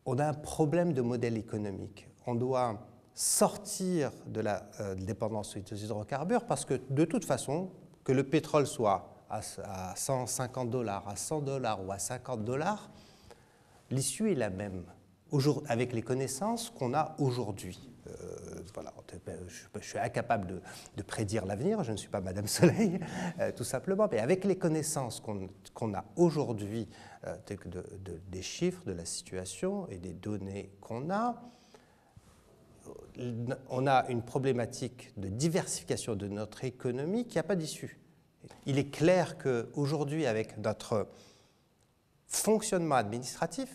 On a un problème de modèle économique. On doit sortir de la dépendance aux hydrocarbures parce que de toute façon, que le pétrole soit à $150, à $100 ou à $50, l'issue est la même avec les connaissances qu'on a aujourd'hui. Voilà, je suis incapable de prédire l'avenir, je ne suis pas Madame Soleil, tout simplement, mais avec les connaissances qu'on a aujourd'hui des chiffres, de la situation et des données qu'on a, on a une problématique de diversification de notre économie qui n'a pas d'issue. Il est clair qu'aujourd'hui, avec notre fonctionnement administratif,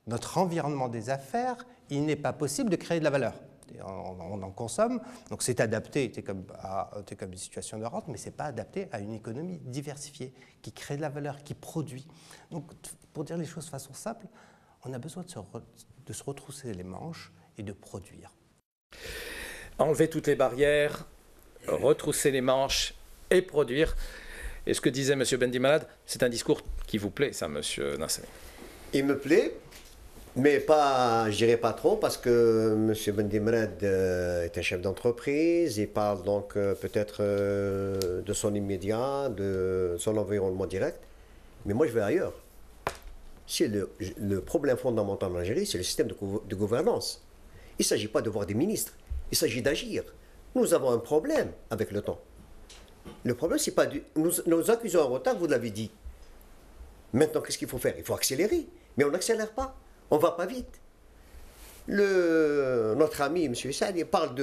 notre environnement des affaires, il n'est pas possible de créer de la valeur. On en consomme, donc c'est adapté, c'est comme une situation de rente, mais ce n'est pas adapté à une économie diversifiée, qui crée de la valeur, qui produit. Donc, pour dire les choses de façon simple, on a besoin de se retrousser les manches et de produire. Enlever toutes les barrières, retrousser les manches et produire. Et ce que disait M. Bendimalad, c'est un discours qui vous plaît, ça, M. Nassani? Il me plaît, mais pas, je dirais pas trop, parce que M. Bendimalad est un chef d'entreprise, il parle donc peut-être de son immédiat, de son environnement direct, mais moi je vais ailleurs. Le problème fondamental en Algérie, c'est le système de gouvernance. Il ne s'agit pas de voir des ministres, il s'agit d'agir. Nous avons un problème avec le temps. Le problème, c'est pas nous accusons un retard, vous l'avez dit. Maintenant, qu'est-ce qu'il faut faire? Il faut accélérer. Mais on n'accélère pas. On ne va pas vite. Notre ami, M. Saad, il parle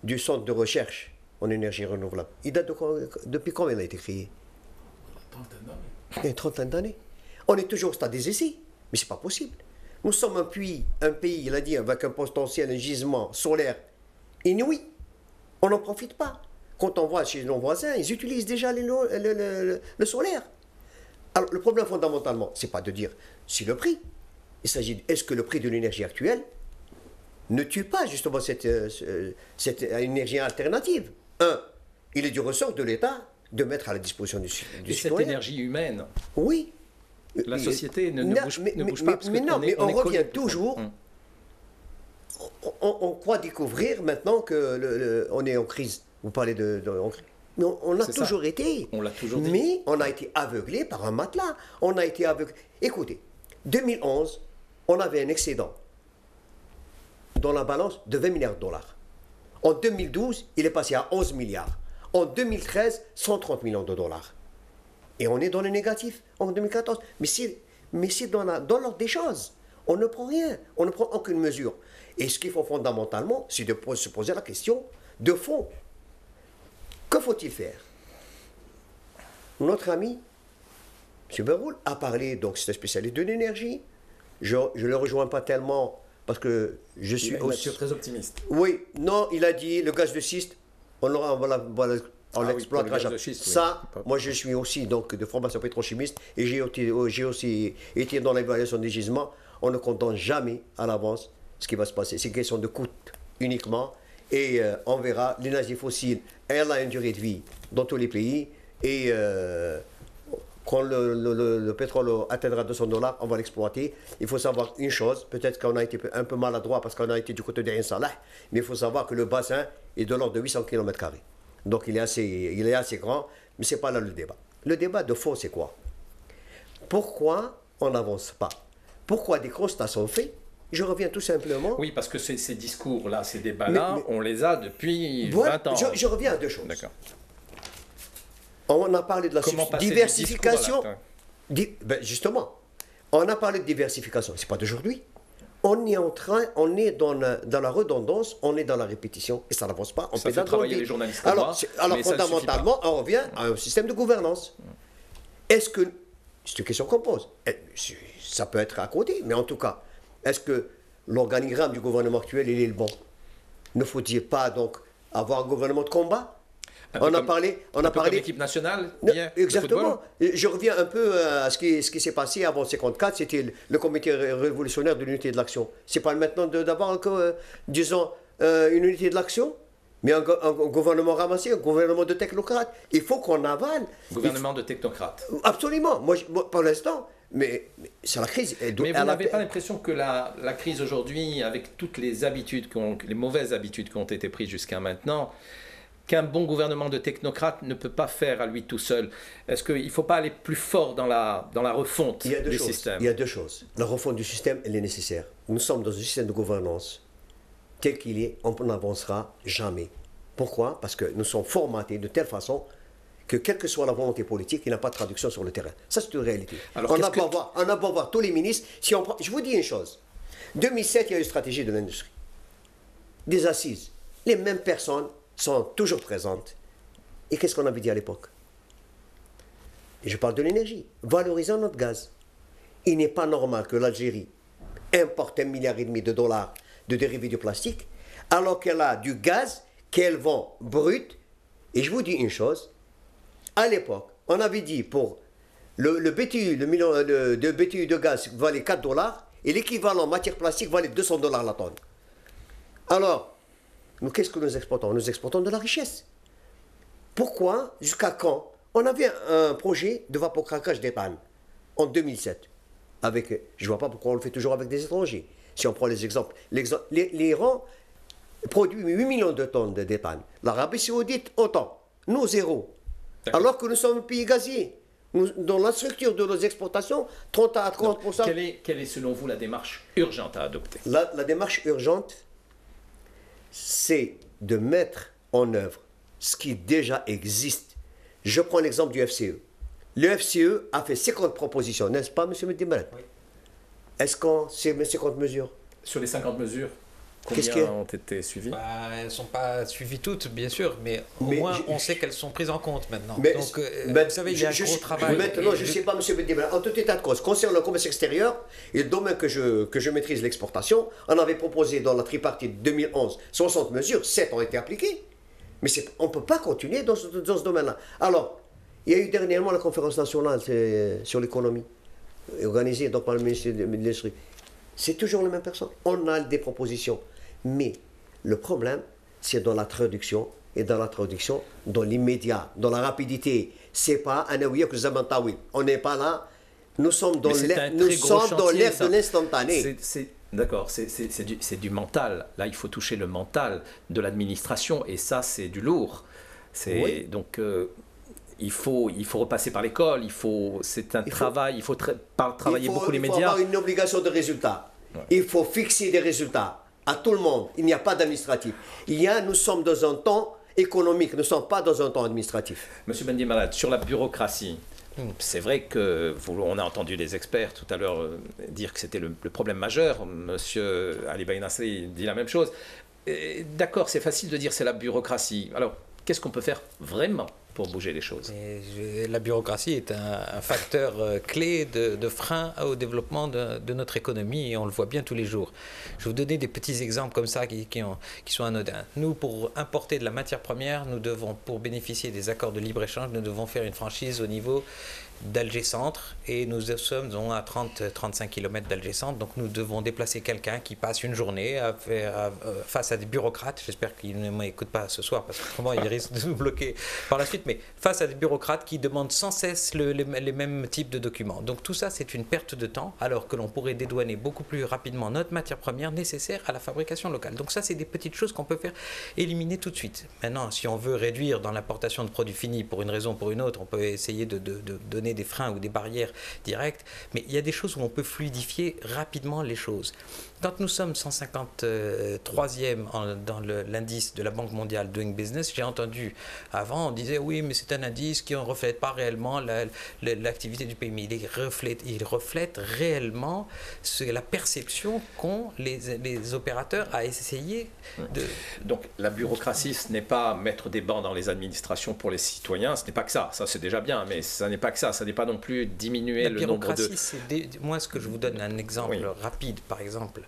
du centre de recherche en énergie renouvelable. Il date depuis quand il a été créé? Une trentaine d'années. On est toujours au stade des essais. Mais ce n'est pas possible. Nous sommes un pays, il a dit, avec un potentiel, un gisement solaire inouï. On n'en profite pas. Quand on voit chez nos voisins, ils utilisent déjà le solaire. Alors, le problème fondamentalement, ce n'est pas de dire c'est le prix, Il s'agit, est-ce que le prix de l'énergie actuelle ne tue pas justement cette énergie alternative? Il est du ressort de l'État de mettre à la disposition du citoyen. Et cette énergie humaine. Oui. La société ne bouge pas. Mais on revient toujours. On croit découvrir maintenant qu'on est en crise. Vous parlez en crise. Mais on a toujours été. On l'a toujours dit. Mais on a été aveuglé par un matelas. On a été aveuglé. Écoutez, 2011, on avait un excédent dans la balance de 20 milliards de dollars. En 2012, il est passé à 11 milliards. En 2013, 130 millions de dollars. Et on est dans le négatif en 2014. Mais c'est dans l'ordre des choses. On ne prend rien. On ne prend aucune mesure. Et ce qu'il faut fondamentalement, c'est de se poser la question de fond. Que faut-il faire? Notre ami, M. Beroul, a parlé, donc c'est un spécialiste de l'énergie. Je ne le rejoins pas tellement parce que je suis aussi... très optimiste. Oui, non, il a dit le gaz de schiste, on l'exploitera jamais. Ça, moi je suis aussi donc de formation pétrochimiste et j'ai aussi été dans l'évaluation des gisements. On ne condamne jamais à l'avance ce qui va se passer. C'est une question de coût uniquement. Et on verra, l'énergie fossile, elle a une durée de vie dans tous les pays. Et quand le pétrole atteindra 200 $, on va l'exploiter. Il faut savoir une chose, peut-être qu'on a été un peu maladroit parce qu'on a été du côté d'Ain Salah, mais il faut savoir que le bassin est de l'ordre de 800 km². Donc il est assez grand, mais ce n'est pas là le débat. Le débat de fond, c'est quoi? Pourquoi on n'avance pas? Pourquoi des constats sont faits? Je reviens tout simplement... Oui, parce que ces discours-là, ces débats-là, on les a depuis 20 ans. Je reviens à deux choses. D'accord. On a parlé de la diversification. Justement, on a parlé de diversification. Ce n'est pas d'aujourd'hui. On est dans la redondance, on est dans la répétition et ça n'avance pas. Ça fait travailler les journalistes. Alors fondamentalement, on revient à un système de gouvernance. Est-ce que... C'est une question qu'on pose. Ça peut être à côté, mais en tout cas, est-ce que l'organigramme du gouvernement actuel, il est le bon? Ne faut-il pas donc avoir un gouvernement de combat? On a parlé l'équipe nationale. Exactement. Je reviens un peu à ce qui s'est passé avant 1954. C'était le comité révolutionnaire de l'unité de l'action. C'est pas maintenant d'avoir disons une unité de l'action, mais un gouvernement ramassé, un gouvernement de technocrates. Il faut qu'on avale. Gouvernement de technocrates. Absolument. Moi, pour l'instant. Mais c'est la crise. Mais vous n'avez pas l'impression que la crise aujourd'hui, avec toutes les habitudes, les mauvaises habitudes qui ont été prises jusqu'à maintenant, qu'un bon gouvernement de technocrates ne peut pas faire à lui tout seul? Est-ce qu'il ne faut pas aller plus fort dans la refonte du système? Il y a deux choses. La refonte du système, elle est nécessaire. Nous sommes dans un système de gouvernance tel qu'il est, on n'avancera jamais. Pourquoi? Parce que nous sommes formatés de telle façon que quelle que soit la volonté politique, il n'y a pas de traduction sur le terrain. Ça, c'est une réalité. Alors, on a beau voir tous les ministres. Je vous dis une chose. 2007, il y a eu une stratégie de l'industrie. Des assises. Les mêmes personnes sont toujours présentes. Et qu'est-ce qu'on avait dit à l'époque? Et je parle de l'énergie. Valorisons notre gaz. Il n'est pas normal que l'Algérie importe 1,5 milliard de dollars de dérivés du plastique, alors qu'elle a du gaz qu'elle vend brut. Et je vous dis une chose. À l'époque, on avait dit pour le BTU, le million de BTU de gaz valait 4 $ et l'équivalent matière plastique valait 200 $ la tonne. Alors, qu'est-ce que nous exportons? Nous exportons de la richesse. Pourquoi? Jusqu'à quand? On avait un projet de vapocraquage d'éthane en 2007. Je ne vois pas pourquoi on le fait toujours avec des étrangers. Si on prend les exemples. L'Iran produit 8 millions de tonnes d'éthane. L'Arabie Saoudite, autant. Nous, zéro. Alors que nous sommes un pays gazier. Dans la structure de nos exportations, 30 à 30%. Quelle est selon vous la démarche urgente à adopter? La démarche urgente, c'est de mettre en œuvre ce qui déjà existe. Je prends l'exemple du FCE. Le FCE a fait 50 propositions, n'est-ce pas, M. Medimel? Oui. Est-ce qu'on sait 50 mesures? Sur les 50 mesures, combien ont été suivies? Elles ne sont pas suivies toutes, bien sûr, mais au moins on sait qu'elles sont prises en compte maintenant. Donc, vous savez, il y a un gros travail. Maintenant, je ne sais pas, M. Medimel, en tout état de cause, concernant le commerce extérieur, et le domaine que je maîtrise, l'exportation, on avait proposé dans la tripartite 2011 60 mesures, 7 ont été appliquées. Mais on ne peut pas continuer dans ce domaine-là. Alors, il y a eu dernièrement la conférence nationale sur l'économie, organisée donc par le ministère de l'Industrie. C'est toujours la même personne. On a des propositions. Mais le problème, c'est dans la traduction. Et dans la traduction, dans l'immédiat, dans la rapidité. C'est pas un ouïe que Zamantawi. On n'est pas là. Nous sommes dans l'ère de l'instantané. D'accord, c'est du mental. Là, il faut toucher le mental de l'administration. Et ça, c'est du lourd. Oui. Donc, il faut repasser par l'école. C'est un travail. Il faut travailler beaucoup les médias. Il faut avoir une obligation de résultat. Ouais. Il faut fixer des résultats à tout le monde. Il n'y a pas d'administratif. Nous sommes dans un temps économique. Nous ne sommes pas dans un temps administratif. Monsieur Bendimalad, sur la bureaucratie, c'est vrai qu'on a entendu les experts tout à l'heure dire que c'était le problème majeur. Monsieur Ali Baïnasri dit la même chose. D'accord, c'est facile de dire c'est la bureaucratie. Alors, qu'est-ce qu'on peut faire vraiment pour bouger les choses? La bureaucratie est un facteur clé de frein au développement de notre économie et on le voit bien tous les jours. Je vais vous donner des petits exemples comme ça qui sont anodins. Nous, pour importer de la matière première, pour bénéficier des accords de libre-échange, nous devons faire une franchise au niveau d'Alger Centre et nous sommes à 30-35 km d'Alger Centre, donc nous devons déplacer quelqu'un qui passe une journée face à des bureaucrates. J'espère qu'il ne m'écoute pas ce soir parce que autrement il risque de nous bloquer par la suite, mais face à des bureaucrates qui demandent sans cesse les mêmes types de documents. Donc tout ça, c'est une perte de temps alors que l'on pourrait dédouaner beaucoup plus rapidement notre matière première nécessaire à la fabrication locale. Donc ça, c'est des petites choses qu'on peut faire éliminer tout de suite. Maintenant, si on veut réduire dans l'importation de produits finis pour une raison ou pour une autre, on peut essayer de donner des freins ou des barrières directes, mais il y a des choses où on peut fluidifier rapidement les choses. Quand nous sommes 153e dans l'indice de la Banque mondiale Doing Business, j'ai entendu avant, on disait oui, mais c'est un indice qui ne reflète pas réellement l'activité du pays, mais il reflète réellement la perception qu'ont les opérateurs à essayer de... Donc la bureaucratie, ce n'est pas mettre des bancs dans les administrations pour les citoyens, ce n'est pas que ça c'est déjà bien, mais ça n'est pas que ça n'est pas non plus diminuer le nombre de... Moi, ce que je vous donne un exemple rapide, par exemple,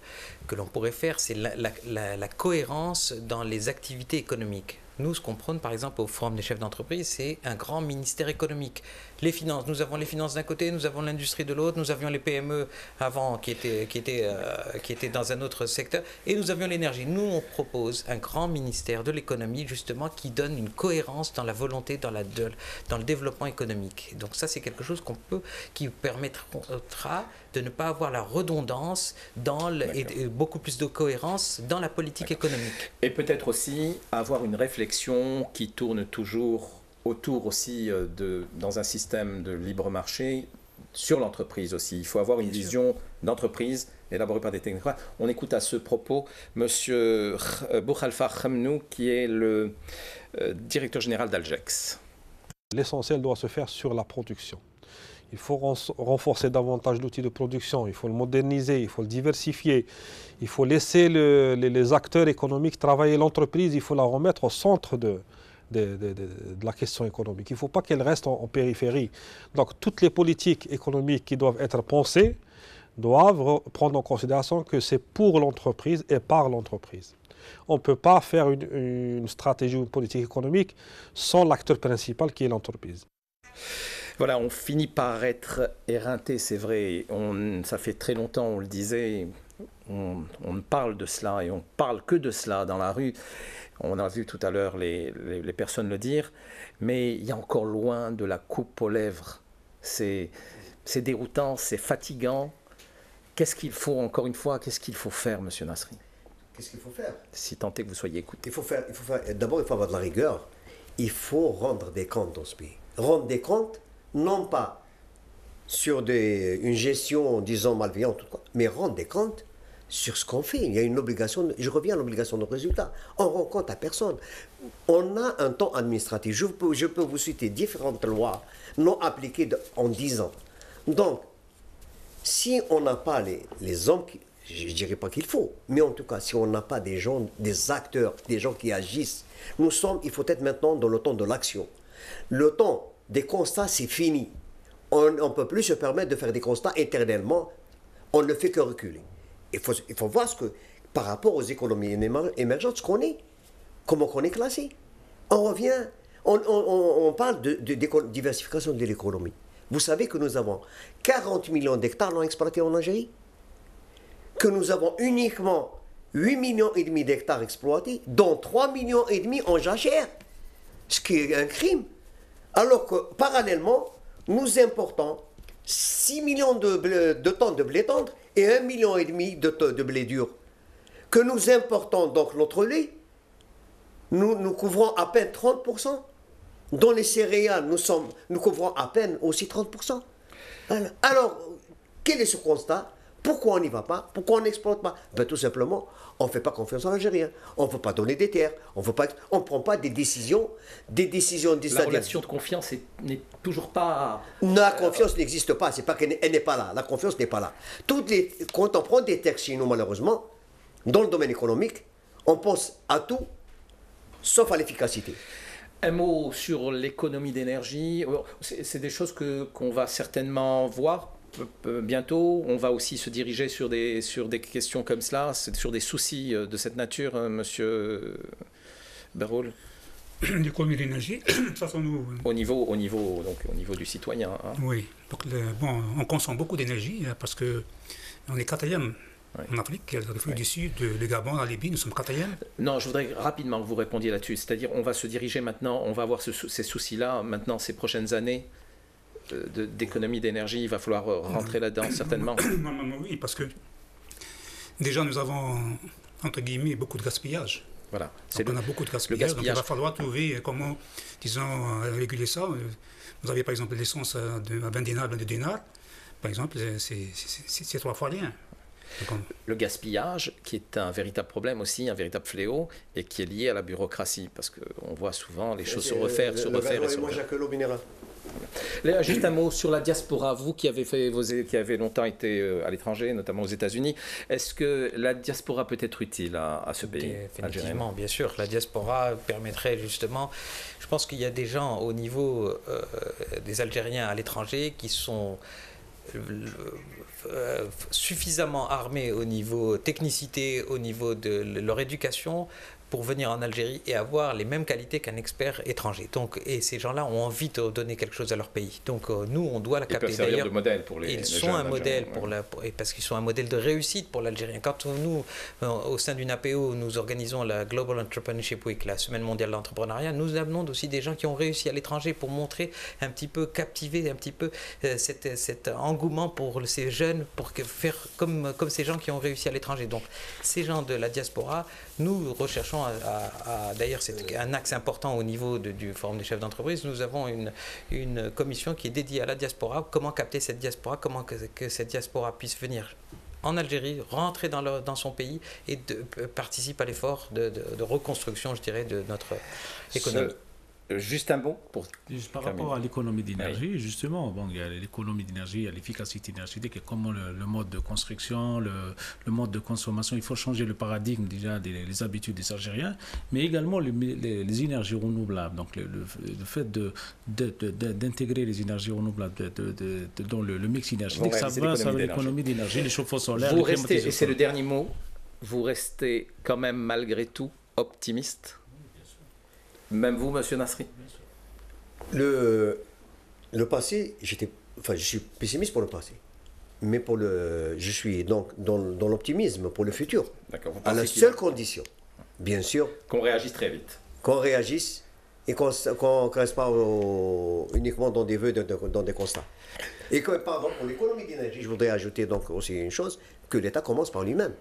que l'on pourrait faire, c'est la cohérence dans les activités économiques. Nous, ce qu'on prône, par exemple, au Forum des chefs d'entreprise, c'est un grand ministère économique. Les finances, nous avons les finances d'un côté, nous avons l'industrie de l'autre, nous avions les PME avant qui étaient dans un autre secteur, et nous avions l'énergie. Nous, on propose un grand ministère de l'économie, justement, qui donne une cohérence dans la volonté, dans le développement économique. Donc ça, c'est quelque chose qui permettra de ne pas avoir la redondance et beaucoup plus de cohérence dans la politique économique. Et peut-être aussi avoir une réflexion qui tourne toujours autour aussi dans un système de libre marché sur l'entreprise aussi. Il faut avoir une vision d'entreprise élaborée par des technocrates. On écoute à ce propos M. Bouchalfa Khamnou, qui est le directeur général d'Algex. L'essentiel doit se faire sur la production. Il faut renforcer davantage l'outil de production, il faut le moderniser, il faut le diversifier, il faut laisser les acteurs économiques travailler l'entreprise, il faut la remettre au centre de la question économique. Il ne faut pas qu'elle reste en périphérie. Donc toutes les politiques économiques qui doivent être pensées doivent prendre en considération que c'est pour l'entreprise et par l'entreprise. On ne peut pas faire une stratégie ou une politique économique sans l'acteur principal qui est l'entreprise. Voilà, on finit par être éreinté, c'est vrai. Ça fait très longtemps, on le disait, on parle de cela et on parle que de cela dans la rue. On a vu tout à l'heure les personnes le dire, mais il y a encore loin de la coupe aux lèvres. C'est déroutant, c'est fatigant. Qu'est-ce qu'il faut, encore une fois, qu'est-ce qu'il faut faire, Monsieur Nasri? Qu'est-ce qu'il faut faire? Si tant est que vous soyez écouté. D'abord, il faut avoir de la rigueur. Il faut rendre des comptes dans ce pays. Rendre des comptes, non pas sur une gestion, disons, malveillante, mais rendre des comptes sur ce qu'on fait. Il y a une obligation, je reviens à l'obligation de résultat. On ne rend compte à personne. On a un temps administratif. Je peux vous citer différentes lois non appliquées en 10 ans. Donc, si on n'a pas les hommes, je ne dirais pas qu'il faut, mais en tout cas, si on n'a pas des gens, des acteurs, des gens qui agissent, il faut être maintenant dans le temps de l'action. Le temps des constats, c'est fini. On ne peut plus se permettre de faire des constats éternellement. On ne fait que reculer. Il faut voir par rapport aux économies émergentes, ce qu'on est, comment on est classé. On revient, on parle de diversification de l'économie. Vous savez que nous avons 40 millions d'hectares non exploités en Algérie. que nous avons uniquement 8,5 millions d'hectares exploités, dont 3,5 millions en jachère, ce qui est un crime. Alors que, parallèlement, nous importons 6 millions de tonnes de blé tendre et 1,5 million de blé dur. Que nous importons donc notre lait, nous couvrons à peine 30%. Dans les céréales, nous couvrons à peine aussi 30%. Alors, quel est ce constat? Pourquoi on n'y va pas? Pourquoi on n'exploite pas? Ben, tout simplement, on ne fait pas confiance aux Algériens. On ne veut pas donner des terres. On ne prend pas des décisions. La relation de confiance n'est toujours pas... La confiance n'existe pas. C'est pas qu'elle n'est pas là. La confiance n'est pas là. Quand on prend des textes chez nous, malheureusement, dans le domaine économique, on pense à tout, sauf à l'efficacité. Un mot sur l'économie d'énergie. C'est des choses qu'on va certainement voir bientôt. On va aussi se diriger sur des questions comme cela, sur des soucis de cette nature, monsieur Berroul. L'économie d'énergie, de toute façon, nous... Au niveau du citoyen. Hein. Oui. Donc, on consomme beaucoup d'énergie parce qu'on est quatrième. En Afrique, l'Afrique du Sud, le Gabon, la Libye, nous sommes quatrième. Non, je voudrais rapidement que vous répondiez là-dessus. C'est-à-dire, on va se diriger maintenant, on va avoir ces soucis-là maintenant, ces prochaines années d'économie d'énergie. Il va falloir rentrer là-dedans, certainement. Oui, parce que déjà, nous avons, entre guillemets, beaucoup de gaspillage. Voilà. On a beaucoup de gaspillage, donc il va falloir trouver comment, disons, réguler ça. Vous avez par exemple l'essence à 20 dinars, 22 dinars. Par exemple, c'est 3 fois rien. Le gaspillage, qui est un véritable problème aussi, un véritable fléau, et qui est lié à la bureaucratie, parce qu'on voit souvent les choses se refaire et se refaire. Là, juste un mot sur la diaspora. Vous qui avez longtemps été à l'étranger, notamment aux États-Unis, est-ce que la diaspora peut être utile à ce pays? Définitivement, bien sûr. La diaspora permettrait justement... Je pense qu'il y a des gens au niveau des Algériens à l'étranger qui sont... suffisamment armés au niveau technicité, au niveau de leur éducation pour venir en Algérie et avoir les mêmes qualités qu'un expert étranger. Donc, et ces gens-là ont envie de donner quelque chose à leur pays. Donc nous, on doit la capter. Ils peuvent servir de modèle pour les Ils sont un modèle parce qu'ils sont un modèle de réussite pour l'Algérien. Quand nous, au sein d'une APO, nous organisons la Global Entrepreneurship Week, la Semaine mondiale de l'entrepreneuriat, nous amenons aussi des gens qui ont réussi à l'étranger pour montrer un petit peu, captiver un petit peu cet engouement pour ces jeunes, pour faire comme ces gens qui ont réussi à l'étranger. Donc ces gens de la diaspora, nous recherchons d'ailleurs c'est un axe important au niveau du Forum des chefs d'entreprise. Nous avons une commission qui est dédiée à la diaspora, comment capter cette diaspora, comment que cette diaspora puisse venir en Algérie, rentrer dans son pays et participer à l'effort de reconstruction, je dirais, de notre économie. Juste un mot par rapport à l'économie d'énergie, justement, il y a l'économie d'énergie, il y a l'efficacité énergétique, et comment le mode de construction, le mode de consommation, il faut changer le paradigme déjà des habitudes des Algériens, mais également les énergies renouvelables. Donc le fait d'intégrer les énergies renouvelables dans le mix énergétique, ça va l'économie d'énergie, les chauffe-eau solaires. Vous restez, et c'est le dernier mot, vous restez quand même malgré tout optimiste? Même vous, monsieur Nasri? Le passé, je suis pessimiste pour le passé. Mais je suis donc dans l'optimisme pour le futur. À la seule condition, bien sûr. Qu'on réagisse très vite. Qu'on réagisse et qu'on ne reste pas uniquement dans des vœux, dans des constats. Et que, pardon, pour l'économie d'énergie, je voudrais ajouter donc aussi une chose, que l'État commence par lui-même.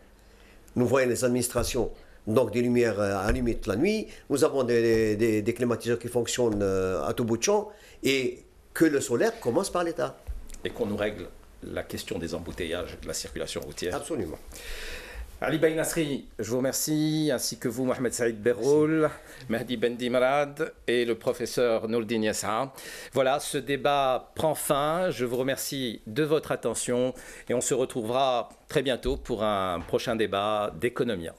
Nous voyons les administrations. Donc des lumières allumées toute la nuit, nous avons des climatiseurs qui fonctionnent à tout bout de champ, et que le solaire commence par l'État. Et qu'on nous règle la question des embouteillages, de la circulation routière. Absolument. Ali Bey Nasri, je vous remercie, ainsi que vous, Mohamed Saïd Berroul, Mehdi Bendimarad et le professeur Nourdine Yassa. Voilà, ce débat prend fin. Je vous remercie de votre attention et on se retrouvera très bientôt pour un prochain débat d'économia.